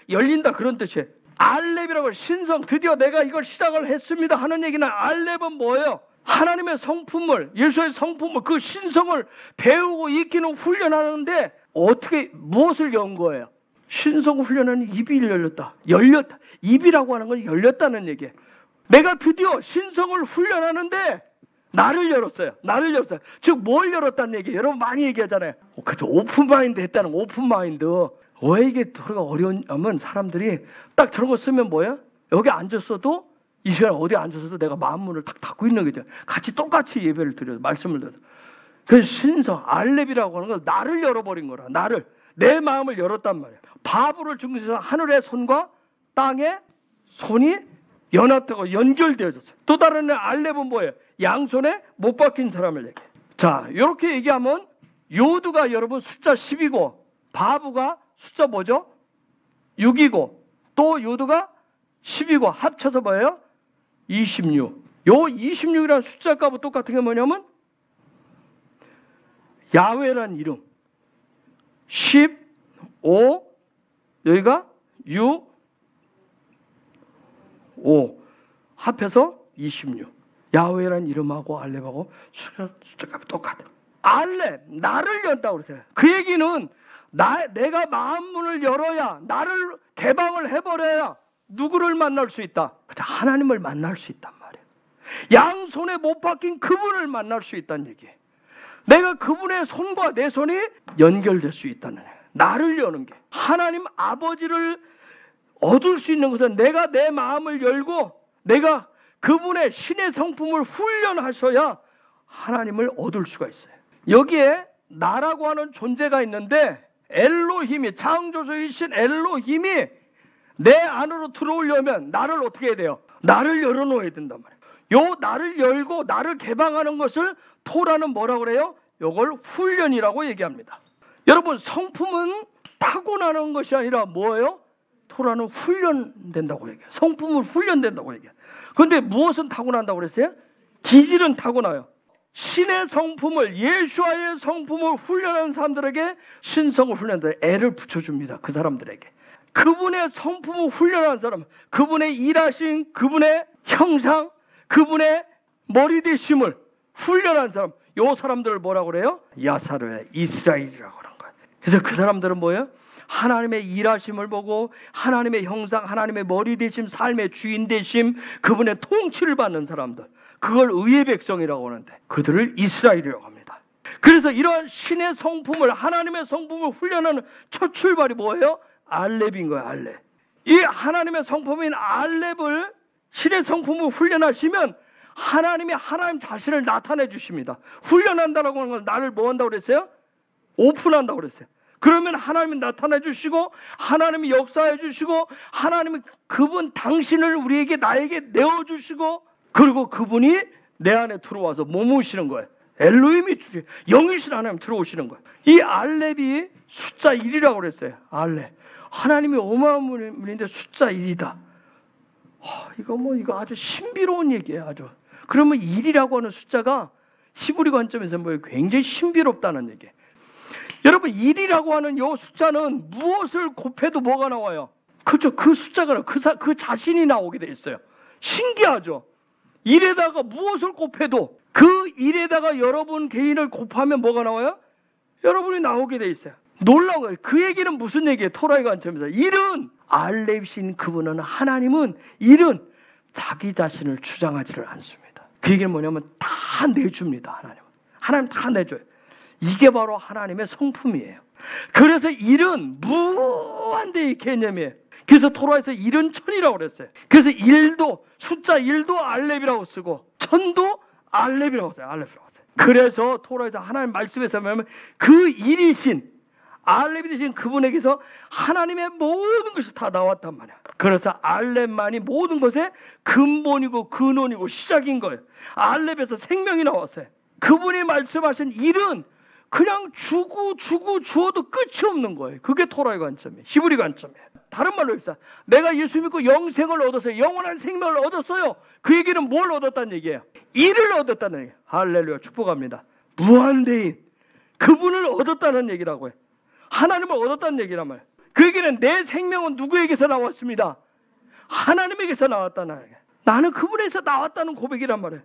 열린다 그런 뜻이에요. 알렙이라고, 신성, 드디어 내가 이걸 시작을 했습니다 하는 얘기는, 알렙은 뭐예요? 하나님의 성품을, 예수의 성품을, 그 신성을 배우고 익히는 훈련하는데 어떻게, 무엇을 연 거예요? 신성 훈련하는 입이 열렸다. 입이라고 하는 건 열렸다는 얘기예요. 내가 드디어 신성을 훈련하냐는데 나를 열었어요. 즉 뭘 열었다는 얘기예요? 여러분 많이 얘기하잖아요. 그죠? 오픈마인드 했다는 오픈마인드. 왜 이게 도리가 어려우냐면 사람들이 딱 저런 거 쓰면 뭐예요? 여기 앉았어도, 이 시간에 어디 앉았어도 내가 마음 문을 탁 닫고 있는 거죠. 같이 똑같이 예배를 드려요. 말씀을 드려요. 그래서 신성, 알렙이라고 하는 건 나를 열어버린 거라. 내 마음을 열었단 말이에요. 바브를 중심해서 하늘의 손과 땅의 손이 연합되고 연결되어졌어요. 또 다른 알렙은 뭐예요? 양손에 못 박힌 사람을 얘기해요. 자, 이렇게 얘기하면 요드가 여러분 숫자 10이고 바브가 숫자 뭐죠? 6이고 또 요드가 10이고 합쳐서 뭐예요? 26. 요 26이라는 숫자 값은 똑같은 게 뭐냐면 야훼라는 이름. 10, 5, 여기가 6, 5 합해서 26. 야훼라는 이름하고 알렙하고 숫자값이 똑같아. 알렙, 나를 연다고 그러세요. 그 얘기는 내가 마음문을 열어야, 나를 개방을 해버려야 누구를 만날 수 있다? 하나님을 만날 수 있단 말이에요. 양손에 못 박힌 그분을 만날 수 있다는 얘기예요. 내가 그분의 손과 내 손이 연결될 수 있다는 거예요. 나를 여는 게. 하나님 아버지를 얻을 수 있는 것은 내가 내 마음을 열고 내가 그분의 신의 성품을 훈련하셔야 하나님을 얻을 수가 있어요. 여기에 나라고 하는 존재가 있는데 엘로힘이, 창조주이신 엘로힘이 내 안으로 들어오려면 나를 어떻게 해야 돼요? 나를 열어놓아야 된단 말이에요. 요 나를 열고 나를 개방하는 것을 토라는 뭐라고 그래요? 요걸 훈련이라고 얘기합니다. 여러분, 성품은 타고나는 것이 아니라 뭐예요? 토라는 훈련된다고 얘기해요. 성품은 훈련된다고 얘기해요. 그런데 무엇은 타고난다고 그랬어요? 기질은 타고나요. 신의 성품을, 예수와의 성품을 훈련하는 사람들에게 신성을 훈련한다. 애를 붙여줍니다. 그 사람들에게. 그분의 성품을 훈련하는 사람, 그분의 일하신 그분의 형상, 그분의 머리 되심을 훈련한 사람, 요 사람들을 뭐라고 그래요? 야사르의 이스라엘이라고 하는 거예요. 그래서 그 사람들은 뭐예요? 하나님의 일하심을 보고 하나님의 형상, 하나님의 머리 되심, 삶의 주인 되심, 그분의 통치를 받는 사람들, 그걸 의의 백성이라고 하는데 그들을 이스라엘이라고 합니다. 그래서 이러한 신의 성품을, 하나님의 성품을 훈련하는 첫 출발이 뭐예요? 알렙인 거예요. 알렙. 이 하나님의 성품인 알렙을, 신의 성품을 훈련하시면 하나님이 하나님 자신을 나타내 주십니다. 훈련한다라고 하는 건 나를 뭐 한다고 그랬어요? 오픈한다고 그랬어요. 그러면 하나님이 나타내 주시고 하나님이 역사해 주시고 하나님이 그분 당신을 우리에게, 나에게 내어 주시고, 그리고 그분이 내 안에 들어와서 머무시는 거예요. 엘로힘이, 영이신 하나님 들어오시는 거예요. 이 알렙이 숫자 1이라고 그랬어요. 알렙. 하나님이 어마어마한 분인데 숫자 1이다. 이거 아주 신비로운 얘기예요. 아주. 그러면 1이라고 하는 숫자가 히브리 관점에서 굉장히 신비롭다는 얘기예요. 여러분, 1이라고 하는 이 숫자는 무엇을 곱해도 뭐가 나와요? 그렇죠. 그 숫자가 그 자신이 나오게 돼 있어요. 신기하죠. 1에다가 무엇을 곱해도 그 1에다가 여러분 개인을 곱하면 뭐가 나와요? 여러분이 나오게 돼 있어요. 놀라운 거예요. 그 얘기는 무슨 얘기예요? 토라의 관점에서 1은 알렙신 그분은, 하나님은 1은 자기 자신을 주장하지를 않습니다. 그 얘기는 뭐냐면 다 내줍니다. 하나님 다 내줘요. 이게 바로 하나님의 성품이에요. 그래서 1은 무한대의 개념이에요. 그래서 토라에서 1은 천이라고 그랬어요. 그래서 1도, 숫자 1도 알렙이라고 쓰고 1000도 알렙이라고 써요. 알렙이라고 써요. 그래서 토라에서 하나님 말씀에서 보면 그 1이신 알렙이 되신 그분에게서 하나님의 모든 것이 다 나왔단 말이야. 그래서 알렙만이 모든 것의 근본이고 근원이고 시작인 거예요. 알렙에서 생명이 나왔어요. 그분이 말씀하신 1은 그냥 주어도 끝이 없는 거예요. 그게 토라의 관점이에요. 히브리 관점이에요. 다른 말로 합시다. 내가 예수 믿고 영생을 얻었어요. 영원한 생명을 얻었어요. 그 얘기는 뭘 얻었다는 얘기예요? 1을 얻었다는 얘기예요. 할렐루야, 축복합니다. 무한대인 그분을 얻었다는 얘기라고 해요. 하나님을 얻었다는 얘기란 말이에요. 그 얘기는 내 생명은 누구에게서 나왔습니다? 하나님에게서 나왔다는 얘기예요. 나는 그분에서 나왔다는 고백이란 말이에요.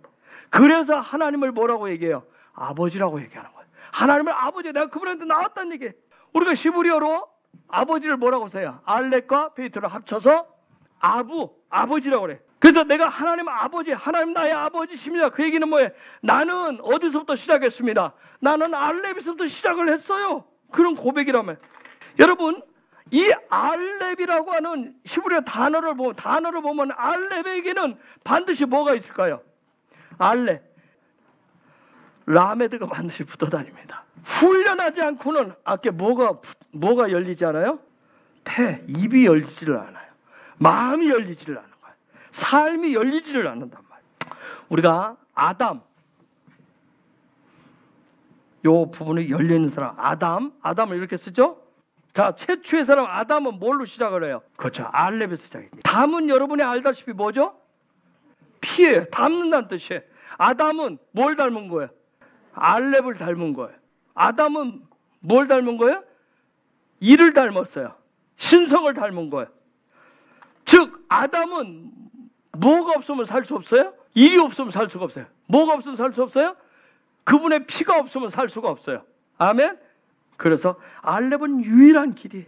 그래서 하나님을 뭐라고 얘기해요? 아버지라고 얘기하는 거예요. 하나님을 아버지, 내가 그분한테 나왔다는 얘기예요. 우리가 히브리어로 아버지를 뭐라고 써요? 알렙과 베이트를 합쳐서 아버지라고 그래. 그래서 내가 하나님 아버지, 하나님 나의 아버지십니다. 그 얘기는 뭐예요? 나는 어디서부터 시작했습니다? 나는 알렙에서부터 시작을 했어요. 그런 고백이라면, 여러분, 이 알렙이라고 하는 히브리어 단어를 보면 알렙에게는 반드시 뭐가 있을까요? 알렙, 라메드가 반드시 붙어 다닙니다. 훈련하지 않고는 아까 뭐가 열리지 않아요? 입이 열리지를 않아요. 마음이 열리지를 않는 거예요. 삶이 열리지를 않는단 말이에요. 우리가 아담, 요 부분이 열리는 사람, 아담을 이렇게 쓰죠? 자, 최초의 사람 아담은 뭘로 시작을 해요? 그렇죠. 알렙에서 시작입니다. 담은 여러분이 알다시피 뭐죠? 피예요. 담는다는 뜻이에요. 아담은 뭘 닮은 거예요? 알렙을 닮은 거예요. 아담은 뭘 닮은 거예요? 일을 닮았어요. 신성을 닮은 거예요. 즉 아담은 뭐가 없으면 살 수 없어요? 일이 없으면 살 수가 없어요. 뭐가 없으면 살 수 없어요? 그분의 피가 없으면 살 수가 없어요. 아멘? 그래서 알렙은 유일한 길이에요.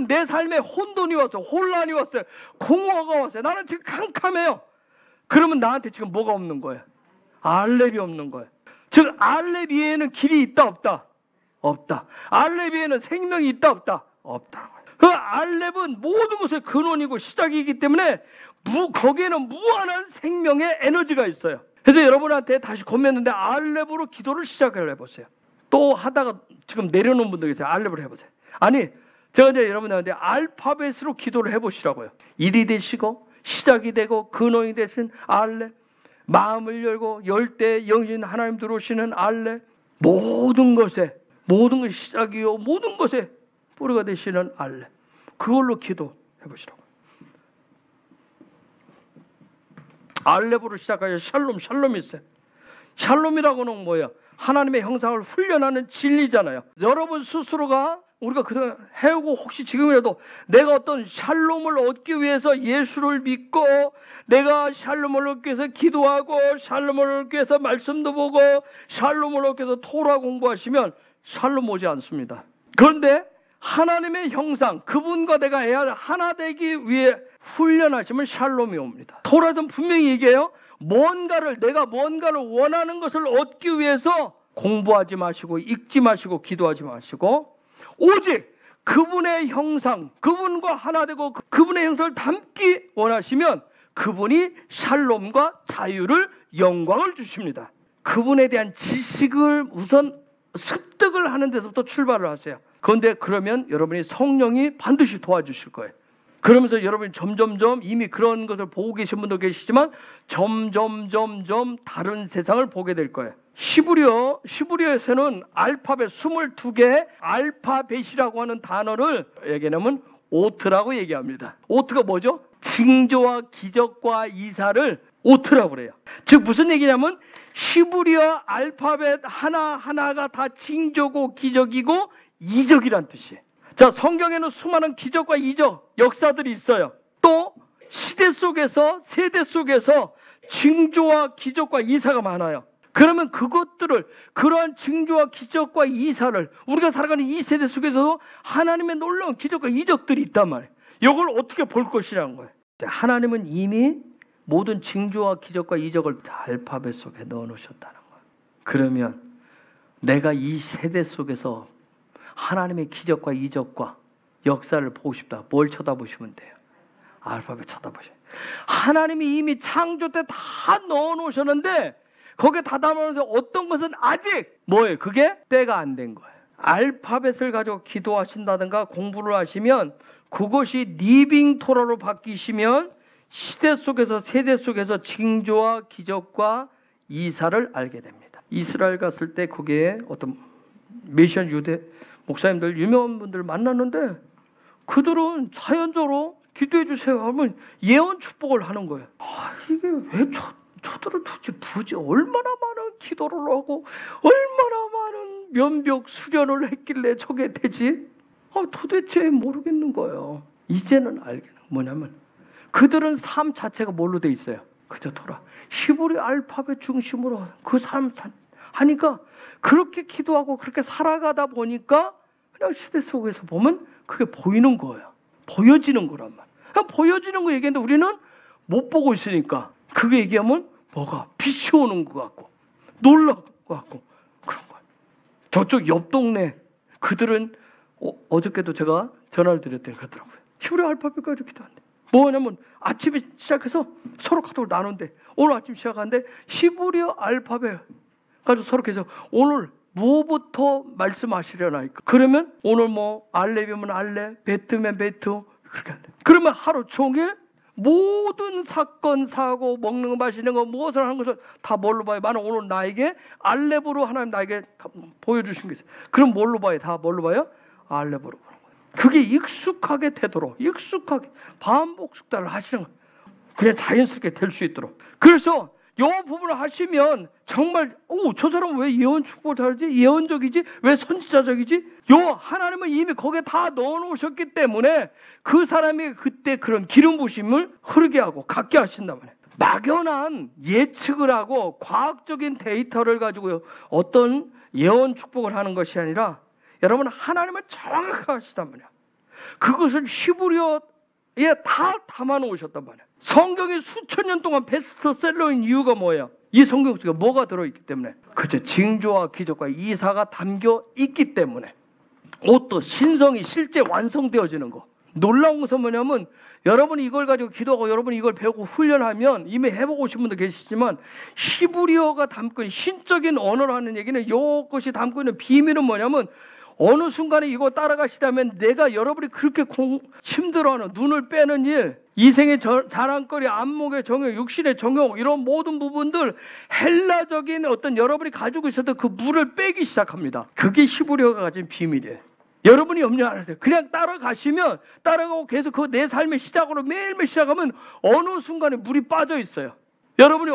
내 삶에 혼돈이 왔어요. 혼란이 왔어요. 공허가 왔어요. 나는 지금 캄캄해요. 그러면 나한테 지금 뭐가 없는 거예요? 알렙이 없는 거예요. 즉 알렙 위에는 길이 있다 없다? 없다. 알렙 위에는 생명이 있다 없다? 없다. 그 알렙은 모든 것의 근원이고 시작이기 때문에 거기에는 무한한 생명의 에너지가 있어요. 그래서 여러분한테 다시 권면했는데 알렙으로 기도를 시작을 해보세요. 또 하다가 지금 내려놓은 분들 계세요. 알렙을 해보세요. 아니 제가 이제 여러분한테 알파벳으로 기도를 해보시라고요. 일이 되시고 시작이 되고 근원이 되신 알렙, 마음을 열고 열 때 영신 하나님 들어오시는 알렙, 모든 것이 시작이요 모든 것에 뿌리가 되시는 알렙, 그걸로 기도해 보시라고. 알렙으로 시작하여 샬롬이 있어요. 샬롬이라고는 뭐예요? 하나님의 형상을 훈련하는 진리잖아요. 여러분 스스로가 우리가 그동안 해오고 혹시 지금이라도 내가 어떤 샬롬을 얻기 위해서 예수를 믿고 내가 샬롬을 얻기 위해서 기도하고 샬롬을 얻기 위해서 말씀도 보고 샬롬을 얻기 위해서 토라 공부하시면 샬롬 오지 않습니다. 그런데 하나님의 형상, 그분과 내가 하나 되기 위해 훈련하시면 샬롬이 옵니다. 토라는 분명히 얘기해요. 내가 뭔가를 원하는 것을 얻기 위해서 공부하지 마시고 읽지 마시고 기도하지 마시고 오직 그분의 형상, 그분과 하나 되고 그분의 형상을 담기 원하시면 그분이 샬롬과 자유를, 영광을 주십니다. 그분에 대한 지식을 우선 습득을 하는 데서부터 출발을 하세요. 그런데 그러면 여러분이 성령이 반드시 도와주실 거예요. 그러면서 여러분이 점점점 이미 그런 것을 보고 계신 분도 계시지만 점점 다른 세상을 보게 될 거예요. 히브리어에서는 알파벳 22개 알파벳이라고 하는 단어를 얘기하면 오트라고 얘기합니다. 오트가 뭐죠? 징조와 기적과 이사를 오트라고 그래요. 즉 무슨 얘기냐면 히브리어 알파벳 하나하나가 다 징조고 기적이고 이적이란 뜻이에요. 자, 성경에는 수많은 기적과 이적, 역사들이 있어요. 또 시대 속에서, 세대 속에서 징조와 기적과 이사가 많아요. 그러면 그러한 징조와 기적과 이사를 우리가 살아가는 이 세대 속에서도 하나님의 놀라운 기적과 이적들이 있단 말이에요. 이걸 어떻게 볼 것이라는 거예요. 하나님은 이미 모든 징조와 기적과 이적을 알파벳 속에 넣어놓으셨다는 거예요. 그러면 내가 이 세대 속에서 하나님의 기적과 이적과 역사를 보고 싶다. 뭘 쳐다보시면 돼요? 알파벳 쳐다보셔요. 하나님이 이미 창조 때 다 넣어놓으셨는데 거기에 다 담아놓은데 어떤 것은 아직 뭐예요? 그게 때가 안 된 거예요. 알파벳을 가지고 기도하신다든가 공부를 하시면 그것이 리빙 토라로 바뀌시면 시대 속에서 세대 속에서 징조와 기적과 이사를 알게 됩니다. 이스라엘 갔을 때 거기에 어떤 메시안 유대 목사님들 유명한 분들 만났는데 그들은 자연적으로 기도해 주세요 하면 예언 축복을 하는 거예요. 이게 왜 저들을 도대체 얼마나 많은 기도를 하고 얼마나 많은 면벽 수련을 했길래 저게 되지? 도대체 모르겠는 거예요. 이제는 알겠는 뭐냐면 그들은 삶 자체가 뭘로 돼 있어요? 그저 토라. 히브리 알파벳 중심으로 그 삶 하니까 그렇게 기도하고 그렇게 살아가다 보니까 그냥 시대 속에서 보면 그게 보이는 거예요. 보여지는 거란 말이에요. 그냥 보여지는 거 얘기했는데 우리는 못 보고 있으니까 그게 얘기하면 뭐가 빛이 오는 것 같고 놀라운 것 같고 그런 거예요. 저쪽 옆 동네 그들은 어저께도 제가 전화를 드렸더니 그러더라고요. 히브리 알파벳까지 기도한대. 뭐냐면 아침에 시작해서 서로 카톡을 나눈대. 오늘 아침 시작하는데 히브리어 알파벳 가지고 서로 계속 오늘 뭐부터 말씀하시려나. 그러면 오늘 뭐 알렙이면 알렙, 베트면 베트 그렇게 한대. 그러면 하루 종일 모든 사건, 사고, 먹는 거, 마시는 거, 무엇을 하는 것을 다 뭘로 봐요? 나는 오늘 나에게 알렙으로 하나님 나에게 보여주신 게 있어요. 그럼 뭘로 봐요? 다 뭘로 봐요? 알렙으로 보는 거예요. 그게 익숙하게 되도록 익숙하게 반복 숙달을 하시는 거예요. 그냥 자연스럽게 될 수 있도록. 그래서 이 부분을 하시면 정말 저 사람은 왜 예언 축복을 잘하지? 예언적이지? 왜 선지자적이지? 하나님은 이미 거기에 다 넣어놓으셨기 때문에 그 사람이 그때 그런 기름 부심을 흐르게 하고 갖게 하신단 말이에요. 막연한 예측을 하고 과학적인 데이터를 가지고 어떤 예언 축복을 하는 것이 아니라 여러분 하나님은 정확하게 하시단 말이에요. 그것을 히브리어 다 담아 놓으셨단 말이에요. 성경이 수천 년 동안 베스트셀러인 이유가 뭐예요? 이 성경 속에 뭐가 들어있기 때문에? 그렇죠. 징조와 기적과 이사가 담겨 있기 때문에. 옷도 신성이 실제 완성되어지는 거. 놀라운 것은 뭐냐면 여러분이 이걸 가지고 기도하고 여러분이 이걸 배우고 훈련하면 이미 해보고 오신 분도 계시지만 히브리어가 담고 있는 신적인 언어라는 얘기는 이것이 담고 있는 비밀은 뭐냐면 어느 순간에 이거 따라가시다면 내가 여러분이 그렇게 힘들어하는 눈을 빼는 일, 이생의 자랑거리, 안목의 정욕, 육신의 정욕 이런 모든 부분들 헬라적인 어떤 여러분이 가지고 있었던 그 물을 빼기 시작합니다. 그게 히브리어가 가진 비밀이에요. 여러분이 염려 안 하세요. 그냥 따라가시면 따라가고 계속 그 내 삶의 시작으로 매일매일 시작하면 어느 순간에 물이 빠져 있어요. 여러분이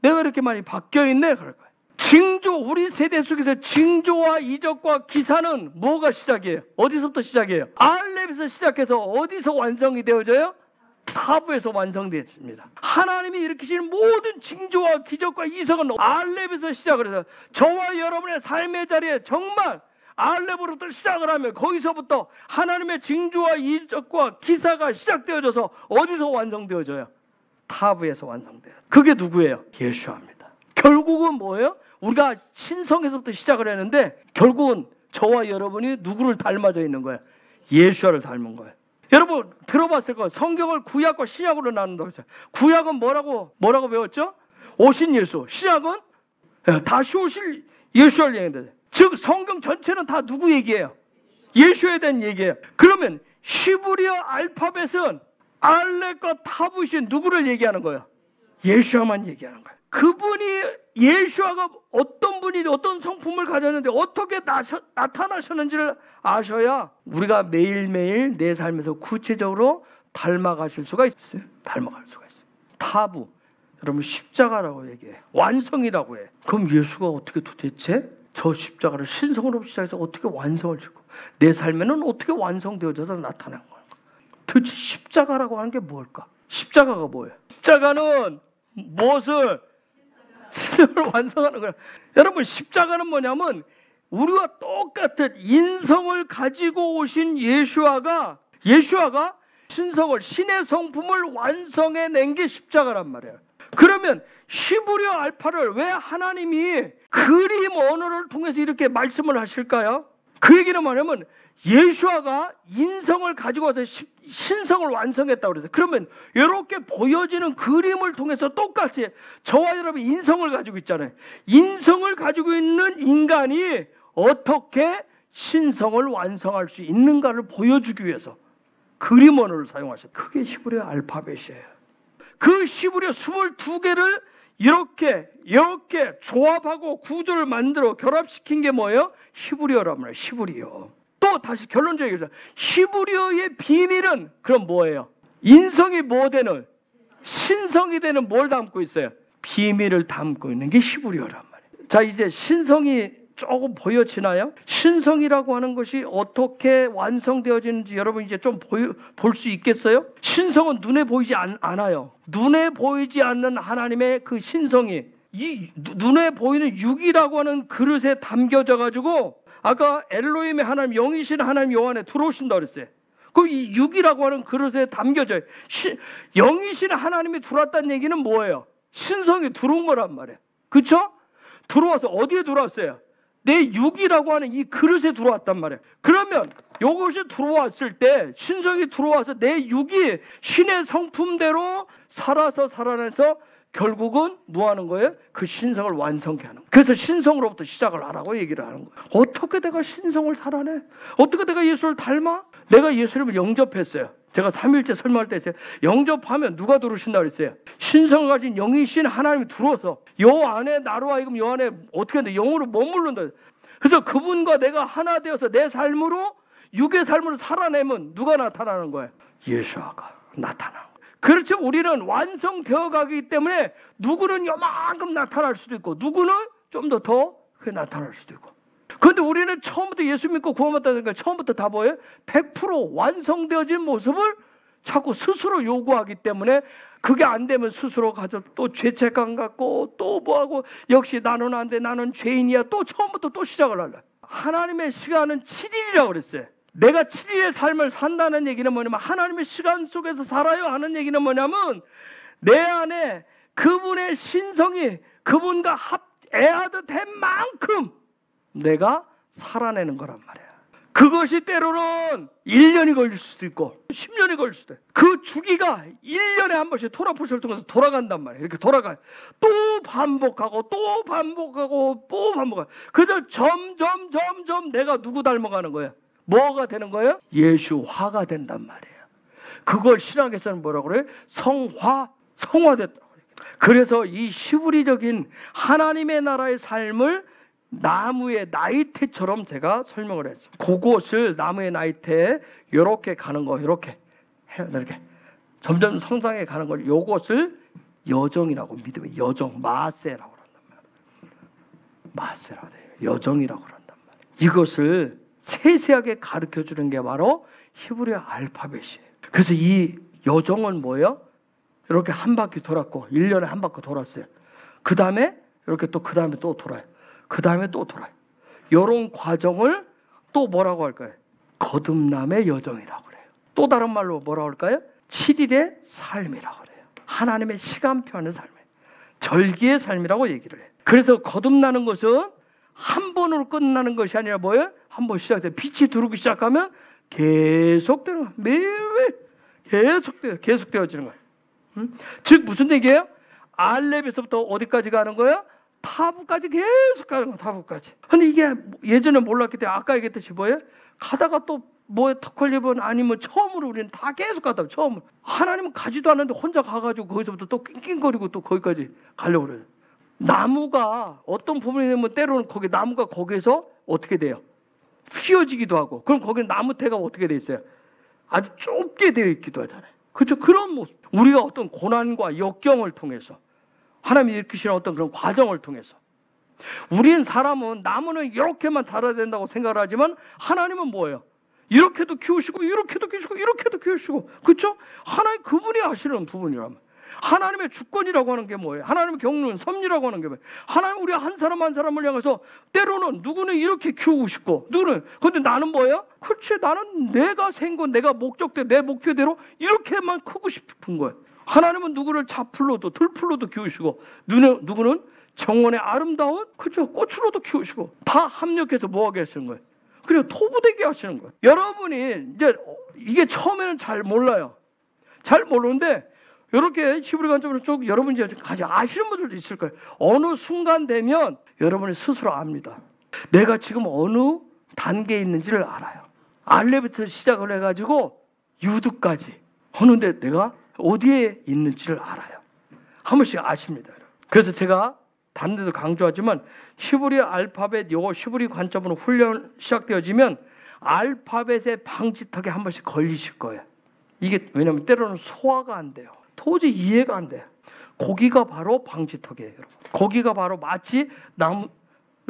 내가 이렇게 많이 바뀌어 있네 그럴 거예요. 징조, 우리 세대 속에서 징조와 이적과 기사는 뭐가 시작이에요? 어디서부터 시작이에요? 알렙에서 시작해서 어디서 완성이 되어져요? 타부에서 완성되어집니다. 하나님이 일으키신 모든 징조와 기적과 이성은 알렙에서 시작을 해서 저와 여러분의 삶의 자리에 정말 알렙으로부터 시작을 하면 거기서부터 하나님의 징조와 이적과 기사가 시작되어져서 어디서 완성되어져요? 타부에서 완성돼요. 그게 누구예요? 예수입니다. 결국은 뭐예요? 우리가 신성에서부터 시작을 했는데 결국은 저와 여러분이 누구를 닮아져 있는 거예요? 예수를 닮은 거예요. 여러분 들어봤을 거예요. 성경을 구약과 신약으로 나눈다고 했어요. 구약은 뭐라고 배웠죠? 오신 예수. 신약은 다시 오실 예수를 얘기해요. 즉 성경 전체는 다 누구 얘기예요? 예수에 대한 얘기예요. 그러면 히브리어 알파벳은 알렙과 타부신 누구를 얘기하는 거예요? 예수야만 얘기하는 거예요. 그분이 예수아가 어떤 분이 어떤 성품을 가졌는데 어떻게 나타나셨는지를 아셔야 우리가 매일매일 내 삶에서 구체적으로 닮아가실 수가 있어요. 닮아갈 수가 있어요. 타부, 여러분 십자가라고 얘기해요. 완성이라고 해요. 그럼 예수가 어떻게 도대체 저 십자가를 신성으로 시작해서 어떻게 완성을 짓고 내 삶에는 어떻게 완성되어져서 나타난 거야? 도대체 십자가라고 하는 게 뭘까? 십자가가 뭐예요? 십자가는 무엇을 신성을 완성하는 거야. 여러분 십자가는 뭐냐면 우리와 똑같은 인성을 가지고 오신 예수아가 신성을 신의 성품을 완성해낸 게 십자가란 말이에요. 그러면 히브리어 알파를 왜 하나님이 그림 언어를 통해서 이렇게 말씀을 하실까요? 그 얘기는 뭐냐면 예수아가 인성을 가지고 와서 신성을 완성했다고 그래서 그러면 이렇게 보여지는 그림을 통해서 똑같이 저와 여러분이 인성을 가지고 있잖아요. 인성을 가지고 있는 인간이 어떻게 신성을 완성할 수 있는가를 보여주기 위해서 그림 언어를 사용하셨어요. 그게 히브리어 알파벳이에요. 그 히브리어 22개를 이렇게 조합하고 구조를 만들어 결합시킨 게 뭐예요? 히브리어란 말이에요. 히브리어. 또 다시 결론적으로 얘기해서 히브리어의 비밀은 그럼 뭐예요? 인성이 뭐 되는? 신성이 되는 뭘 담고 있어요? 비밀을 담고 있는 게 히브리어란 말이에요. 자, 이제 신성이 조금 보여지나요? 신성이라고 하는 것이 어떻게 완성되어지는지 여러분 이제 좀 볼 수 있겠어요? 신성은 눈에 보이지 않아요. 눈에 보이지 않는 하나님의 그 신성이 이 눈에 보이는 육이라고 하는 그릇에 담겨져 가지고 아까 엘로힘의 하나님, 영이신 하나님 요 안에 들어오신다 그랬어요. 그럼 이 육이라고 하는 그릇에 담겨져요. 영이신 하나님이 들어왔다는 얘기는 뭐예요? 신성이 들어온 거란 말이에요. 그렇죠? 들어와서 어디에 들어왔어요? 내 육이라고 하는 이 그릇에 들어왔단 말이에요. 그러면 이것이 들어왔을 때 신성이 들어와서 내 육이 신의 성품대로 살아내서 결국은 뭐 하는 거예요? 그 신성을 완성케 하는 거예요. 그래서 신성으로부터 시작을 하라고 얘기를 하는 거예요. 어떻게 내가 신성을 살아내? 어떻게 내가 예수를 닮아? 내가 예수님을 영접했어요. 제가 3일째 설명할 때 했어요. 영접하면 누가 들어오신다고 그랬어요? 신성을 가진 영이신 하나님이 들어와서 요 안에 나로 하여금 요 안에 어떻게 하는데 영으로 머무른다. 그래서 그분과 내가 하나 되어서 내 삶으로 육의 삶으로 살아내면 누가 나타나는 거예요? 예수아가 나타나는 거예요. 그렇죠. 우리는 완성되어 가기 때문에 누구는 요만큼 나타날 수도 있고 누구는 좀 더 나타날 수도 있고. 그런데 우리는 처음부터 예수 믿고 구원받았으니까 처음부터 다 뭐예요? 100% 완성되어진 모습을 자꾸 스스로 요구하기 때문에 그게 안 되면 스스로 가서 또 죄책감 갖고 또 뭐하고 역시 나는 안 돼, 나는 죄인이야, 또 처음부터 또 시작을 하려. 하나님의 시간은 7일이라고 그랬어요. 내가 7일의 삶을 산다는 얘기는 뭐냐면 하나님의 시간 속에서 살아요 하는 얘기는 뭐냐면 내 안에 그분의 신성이 그분과 애하듯 된 만큼 내가 살아내는 거란 말이야. 그것이 때로는 1년이 걸릴 수도 있고 10년이 걸릴 수도 있고 그 주기가 1년에 한 번씩 토라포스를 통해서 돌아간단 말이에요. 이렇게 돌아가요. 또 반복하고 또 반복하고 또 반복하고 그래서 점점 내가 누구 닮아가는 거예요? 뭐가 되는 거예요? 예수화가 된단 말이에요. 그걸 신학에서는 뭐라고 그래요? 성화됐다. 그래서 이 시브리적인 하나님의 나라의 삶을 나무의 나이테처럼 제가 설명을 했어요. 그것을 나무의 나이테 이렇게 가는 거 이렇게 해요. 이렇게 점점 성장해 가는 걸 요것을 여정이라고 믿음의 여정 마세라고 그런단 말이에요. 마세라고 해요. 여정이라고 그런단 말이에요. 이것을 세세하게 가르쳐 주는 게 바로 히브리어 알파벳이에요. 그래서 이 여정은 뭐예요? 이렇게 한 바퀴 돌았고 1년에 한 바퀴 돌았어요. 그 다음에 이렇게 또 그 다음에 또 돌아요. 그 다음에 또 돌아요. 이런 과정을 또 뭐라고 할까요? 거듭남의 여정이라고 그래요. 또 다른 말로 뭐라고 할까요? 7일의 삶이라고 그래요. 하나님의 시간표하는 삶이에요. 절기의 삶이라고 얘기를 해요. 그래서 거듭나는 것은 한 번으로 끝나는 것이 아니라 뭐예요? 한 번 시작돼요. 빛이 들어오기 시작하면 계속되는 거예요. 매일 계속 되어지는 거예요. 즉 무슨 얘기예요? 알렙에서부터 어디까지 가는 거예요? 타부까지 계속 가는 거예요. 타부까지. 근데 이게 예전에 몰랐기 때문에 아까 얘기했듯이 뭐예요? 가다가 또 뭐에 턱 걸리면 아니면 처음으로 우리는 다 계속 가다 처음으로. 하나님은 가지도 않는데 혼자 가가지고 거기서부터 또 낑낑거리고 또 거기까지 가려고 그래요. 나무가 어떤 부분이 되면 때로는 거기 나무가 거기에서 어떻게 돼요? 휘어지기도 하고. 그럼 거기는 나무태가 어떻게 돼 있어요? 아주 좁게 되어 있기도 하잖아요. 그렇죠? 그런 모습. 우리가 어떤 고난과 역경을 통해서 하나님이 일으키시는 어떤 그런 과정을 통해서 우리는 사람은 나무는 이렇게만 자라야 된다고 생각을 하지만 하나님은 뭐예요? 이렇게도 키우시고 이렇게도 키우시고 이렇게도 키우시고 그렇죠? 하나님 그분이 하시는 부분이라면 하나님의 주권이라고 하는 게 뭐예요? 하나님의 경륜, 섭리라고 하는 게 뭐예요? 하나님 우리 한 사람 한 사람을 향해서 때로는 누구는 이렇게 키우고 싶고 누구는 근데 나는 뭐예요? 그렇지 나는 내가 생건 내가 목적대 내 목표대로 이렇게만 크고 싶은 거예요. 하나님은 누구를 자풀로도 들풀로도 키우시고 누구는 정원의 아름다운 그렇죠 꽃으로도 키우시고 다 합력해서 뭐하게 하시는 거예요. 그리고 토부되게 하시는 거예요. 여러분이 이제 이게 처음에는 잘 몰라요. 잘 모르는데 이렇게 히브리 관점으로 쭉 여러분이 같이 아시는 분들도 있을 거예요. 어느 순간 되면 여러분이 스스로 압니다. 내가 지금 어느 단계에 있는지를 알아요. 알레부터 시작을 해가지고 유두까지 하는데 내가 어디에 있는지를 알아요. 한 번씩 아십니다. 그래서 제가 다른 데도 강조하지만 히브리 알파벳 요거 히브리 관점으로 훈련 시작되어지면 알파벳의 방지턱에 한 번씩 걸리실 거예요. 이게 왜냐하면 때로는 소화가 안 돼요. 도저히 이해가 안 돼요. 거기가 바로 방지턱이에요. 여러분. 거기가 바로 마치 나무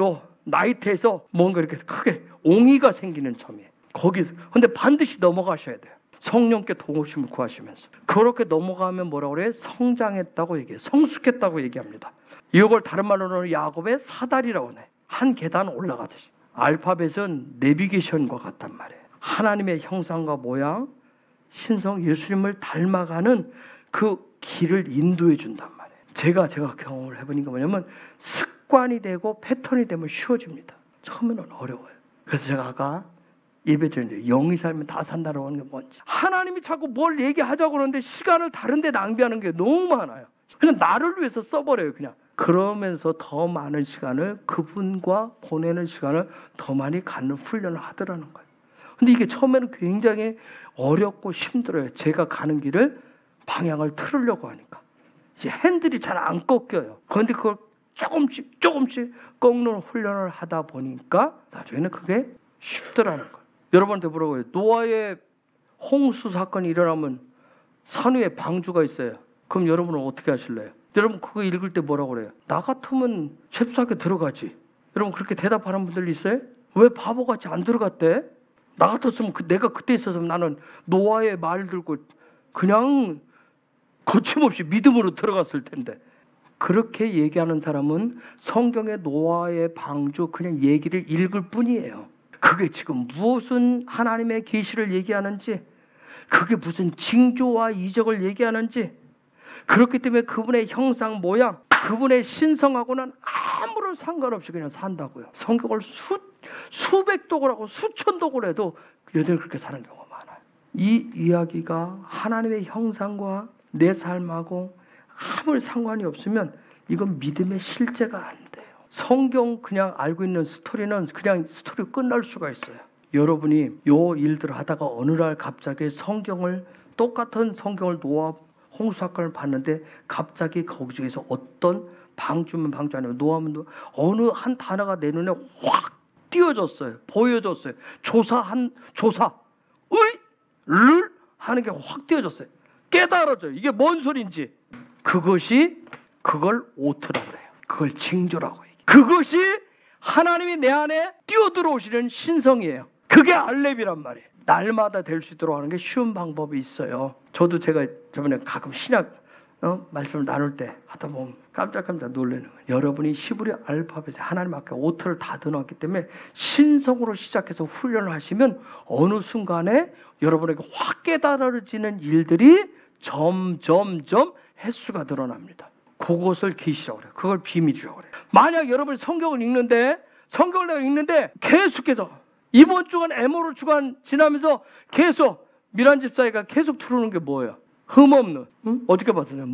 요 나이트에서 뭔가 이렇게 크게 옹이가 생기는 점이에요. 거기서 근데 반드시 넘어가셔야 돼요. 성령께 도우심을 구하시면서 그렇게 넘어가면 뭐라고 그래요? 성장했다고 얘기해요. 성숙했다고 얘기합니다. 이걸 다른 말로는 야곱의 사다리라고 해. 한 계단 올라가듯이. 알파벳은 내비게이션과 같단 말이에요. 하나님의 형상과 모양, 신성 예수님을 닮아가는 그 길을 인도해 준단 말이에요. 제가 경험을 해보니까 뭐냐면 습관이 되고 패턴이 되면 쉬워집니다. 처음에는 어려워요. 그래서 제가 아까 예배 전에 영이 살면 다 산다라고 하는 게 뭔지 하나님이 자꾸 뭘 얘기하자고 그러는데 시간을 다른 데 낭비하는 게 너무 많아요. 그냥 나를 위해서 써버려요. 그냥 그러면서 더 많은 시간을 그분과 보내는 시간을 더 많이 갖는 훈련을 하더라는 거예요. 근데 이게 처음에는 굉장히 어렵고 힘들어요. 제가 가는 길을 방향을 틀으려고 하니까 이제 핸들이 잘 안 꺾여요. 그런데 그걸 조금씩 꺾는 훈련을 하다 보니까 나중에는 그게 쉽더라는 거예요. 여러분한테 물어봐요. 노아의 홍수 사건이 일어나면 산 위에 방주가 있어요. 그럼 여러분은 어떻게 하실래요? 여러분 그거 읽을 때 뭐라고 그래요? 나 같으면 잽싸게 들어가지. 여러분 그렇게 대답하는 분들 있어요? 왜 바보같이 안 들어갔대? 나 같았으면 내가 그때 있었으면 나는 노아의 말 들고 그냥 거침없이 믿음으로 들어갔을 텐데. 그렇게 얘기하는 사람은 성경의 노아의 방주 그냥 얘기를 읽을 뿐이에요. 그게 지금 무슨 하나님의 계시를 얘기하는지, 그게 무슨 징조와 이적을 얘기하는지, 그렇기 때문에 그분의 형상 모양, 그분의 신성하고는 아무런 상관없이 그냥 산다고요. 성경을 수백 독을 하고 수천 독을 해도 여전히 그렇게 사는 경우가 많아요. 이 이야기가 하나님의 형상과 내 삶하고 아무 상관이 없으면 이건 믿음의 실제가 안 돼요. 성경 그냥 알고 있는 스토리는 그냥 스토리로 끝날 수가 있어요. 여러분이 요 일들을 하다가 어느 날 갑자기 똑같은 성경을 노아 홍수 사건을 봤는데 갑자기 거기서 어떤 방주면 방주 아니고 노아면 어느 한 단어가 내 눈에 확 띄어졌어요. 보여졌어요. 를 하는 게 확 띄어졌어요. 깨달아져요. 이게 뭔 소린지. 그걸 오트라고 해요. 그걸 징조라고 해요. 그것이 하나님이 내 안에 뛰어들어오시는 신성이에요. 그게 알렙이란 말이에요. 날마다 될 수 있도록 하는 게 쉬운 방법이 있어요. 저도 제가 저번에 가끔 신약 말씀을 나눌 때 하다 보면 깜짝깜짝 놀라는 거예요. 여러분이 히브리 알파벳에 하나님 앞에 오트를 다 넣어놨기 때문에 신성으로 시작해서 훈련을 하시면 어느 순간에 여러분에게 확 깨달아지는 일들이 점점 횟수가 늘어납니다. 그것을 계시라고 그래요. 그걸 비밀이라고 그래요. 만약 여러분이 성경을 읽는데 계속해서 이번 주간 에모르 주간 지나면서 계속 미란 집사회가 계속 들어오는 게 뭐예요? 흠없는, 어떻게 봤어요?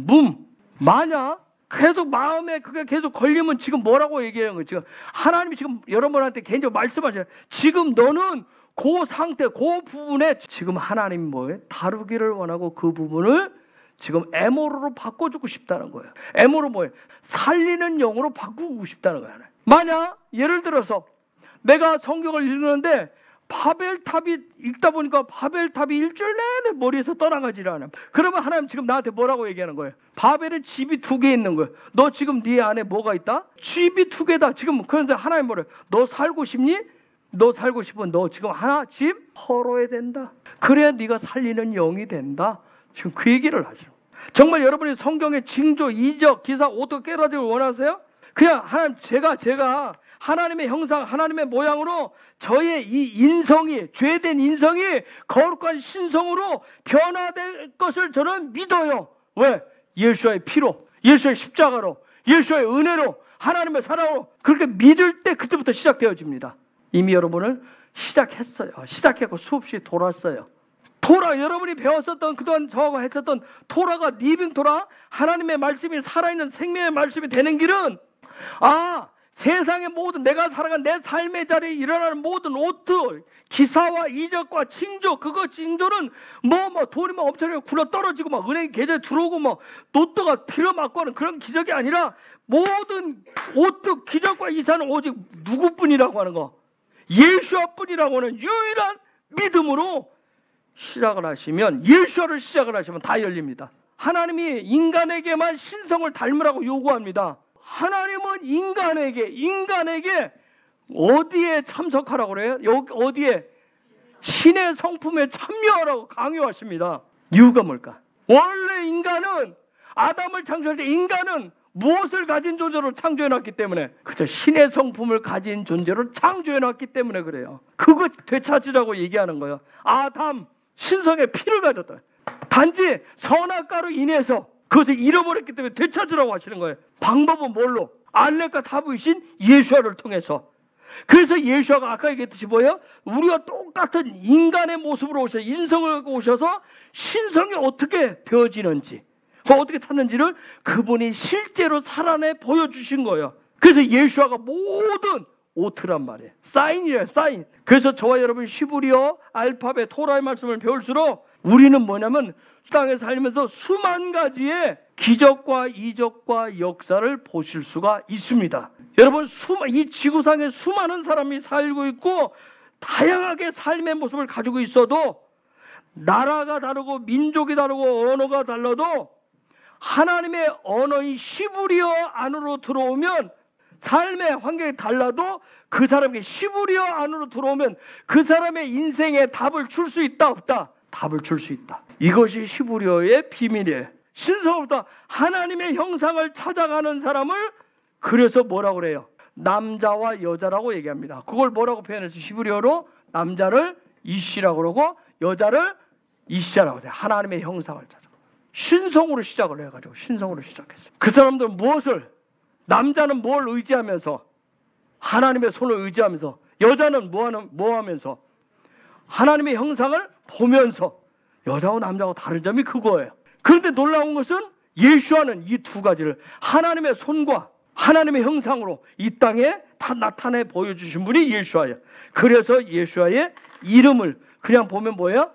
만약 계속 마음에 그게 계속 걸리면 지금 뭐라고 얘기하는 거예요? 지금 하나님이 지금 여러분한테 개인적으로 말씀하셔요. 지금 너는 그 상태, 그 부분에 지금 하나님이 뭐예요? 다루기를 원하고 그 부분을 지금 에모르로 바꿔주고 싶다는 거예요. 에모르 뭐예요? 살리는 영으로 바꾸고 싶다는 거예요. 만약 예를 들어서 내가 성경을 읽는데 바벨탑이 읽다 보니까 바벨탑이 일주일 내내 머리에서 떠나가지를 않아요. 그러면 하나님 지금 나한테 뭐라고 얘기하는 거예요? 바벨은 집이 2개 있는 거예요. 너 지금 네 안에 뭐가 있다? 집이 2개다. 지금 그런데 하나님 뭐래요? 너 살고 싶니? 너 살고 싶으면 너 지금 하나 집 헐어야 된다. 그래야 네가 살리는 영이 된다. 지금 그 얘기를 하죠. 정말 여러분이 성경의 징조, 이적, 기사, 오토 깨달아지길 원하세요? 그냥 하나님 제가 하나님의 형상, 하나님의 모양으로 저의 이 인성이, 죄된 인성이 거룩한 신성으로 변화될 것을 저는 믿어요. 왜? 예수와의 피로, 예수의 십자가로, 예수의 은혜로, 하나님의 사랑으로 그렇게 믿을 때 그때부터 시작되어집니다. 이미 여러분을 시작했어요. 시작했고 수없이 돌았어요. 토라, 여러분이 배웠었던 그동안 저하고 했었던 토라가 리빙 토라, 하나님의 말씀이 살아있는 생명의 말씀이 되는 길은 세상의 모든 내가 살아간 내 삶의 자리에 일어나는 모든 오트, 기사와 이적과 징조, 그거 징조는 돈이 엄청나게 굴러 떨어지고 은행 계좌에 들어오고 로또가 들어맞고 하는 그런 기적이 아니라 모든 오트, 기적과 이사는 오직 누구뿐이라고 하는 거, 예수와뿐이라고 하는 유일한 믿음으로 시작을 하시면, 예수와를 시작을 하시면 다 열립니다. 하나님이 인간에게만 신성을 닮으라고 요구합니다. 하나님은 인간에게 어디에 참석하라고 그래요? 여기 어디에? 신의 성품에 참여하라고 강요하십니다. 이유가 뭘까? 원래 인간은 아담을 창조할 때 인간은 무엇을 가진 존재로 창조해놨기 때문에, 그저 신의 성품을 가진 존재로 창조해놨기 때문에 그래요. 그거 되찾으라고 얘기하는 거예요. 아담 신성의 피를 가졌다. 단지 선악과로 인해서 그것을 잃어버렸기 때문에 되찾으라고 하시는 거예요. 방법은 뭘로? 알렙과 타부이신 예수와를 통해서. 그래서 예수와가 아까 얘기했듯이 뭐예요? 우리가 똑같은 인간의 모습으로 오셔서 인성을 오셔서 신성이 어떻게 되어지는지, 어떻게 찾는지를 그분이 실제로 살아내 보여주신 거예요. 그래서 예수와가 모든 오트란 말이에요. 사인이에요, 사인. 그래서 저와 여러분 히브리어 알파벳 토라의 말씀을 배울수록 우리는 뭐냐면 땅에 살면서 수만 가지의 기적과 이적과 역사를 보실 수가 있습니다. 여러분, 이 지구상에 수많은 사람이 살고 있고 다양하게 삶의 모습을 가지고 있어도, 나라가 다르고 민족이 다르고 언어가 달라도 하나님의 언어인 히브리어 안으로 들어오면, 삶의 환경이 달라도 그 사람에게 히브리어 안으로 들어오면 그 사람의 인생에 답을 줄 수 있다 없다? 답을 줄 수 있다. 이것이 히브리어의 비밀이에요. 신성부터 하나님의 형상을 찾아가는 사람을 그래서 뭐라고 그래요? 남자와 여자라고 얘기합니다. 그걸 뭐라고 표현해서 히브리어로 남자를 이시라고 그러고 여자를 이시라고 해요. 하나님의 형상을 찾아. 신성으로 시작을 해가지고 신성으로 시작했어요. 그 사람들은 무엇을, 남자는 뭘 의지하면서 하나님의 손을 의지하면서, 여자는 뭐 하면서 하나님의 형상을 보면서. 여자와 남자하고 다른 점이 그거예요. 그런데 놀라운 것은 예수와는 이 두 가지를 하나님의 손과 하나님의 형상으로 이 땅에 다 나타내 보여주신 분이 예수와예요. 그래서 예수와의 이름을 그냥 보면 뭐예요?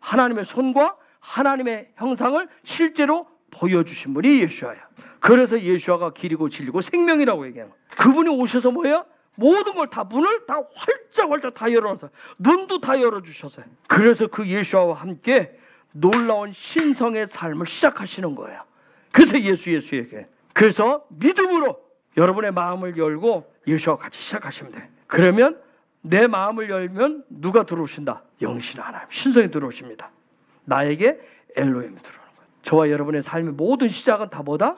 하나님의 손과 하나님의 형상을 실제로 보여주신 분이 예수와예요. 그래서 예수와가 길이고 진리고 생명이라고 얘기해요. 그분이 오셔서 뭐예요? 모든 걸 다, 문을 다 활짝 다 열어놔서, 눈도 다 열어주셨어요. 그래서 그 예수와 함께 놀라운 신성의 삶을 시작하시는 거예요. 그래서 예수에게. 그래서 믿음으로 여러분의 마음을 열고 예수와 같이 시작하시면 돼요. 그러면 내 마음을 열면 누가 들어오신다? 영신 하나님, 신성이 들어오십니다. 나에게 엘로힘이 들어오는 거예요. 저와 여러분의 삶의 모든 시작은 다 뭐다?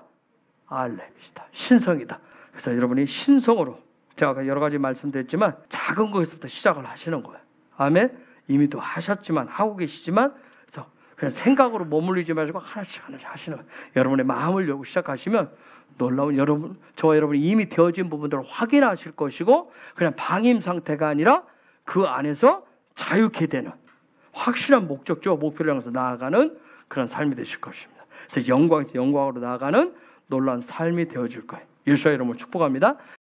알렘이다. 신성이다. 그래서 여러분이 신성으로, 제가 여러 가지 말씀드렸지만 작은 것에서부터 시작을 하시는 거예요. 아멘. 이미 또 하셨지만, 하고 계시지만, 그래서 그냥 생각으로 머물리지 마시고 하나씩 하시는 거예요. 여러분의 마음을 열고 시작하시면 놀라운, 저와 여러분이 이미 되어진 부분들을 확인하실 것이고, 그냥 방임 상태가 아니라 그 안에서 자유케 되는 확실한 목적과 목표를 향해서 나아가는 그런 삶이 되실 것입니다. 그래서 영광으로 나아가는 놀라운 삶이 되어질 거예요. 예수의 이름으로 축복합니다.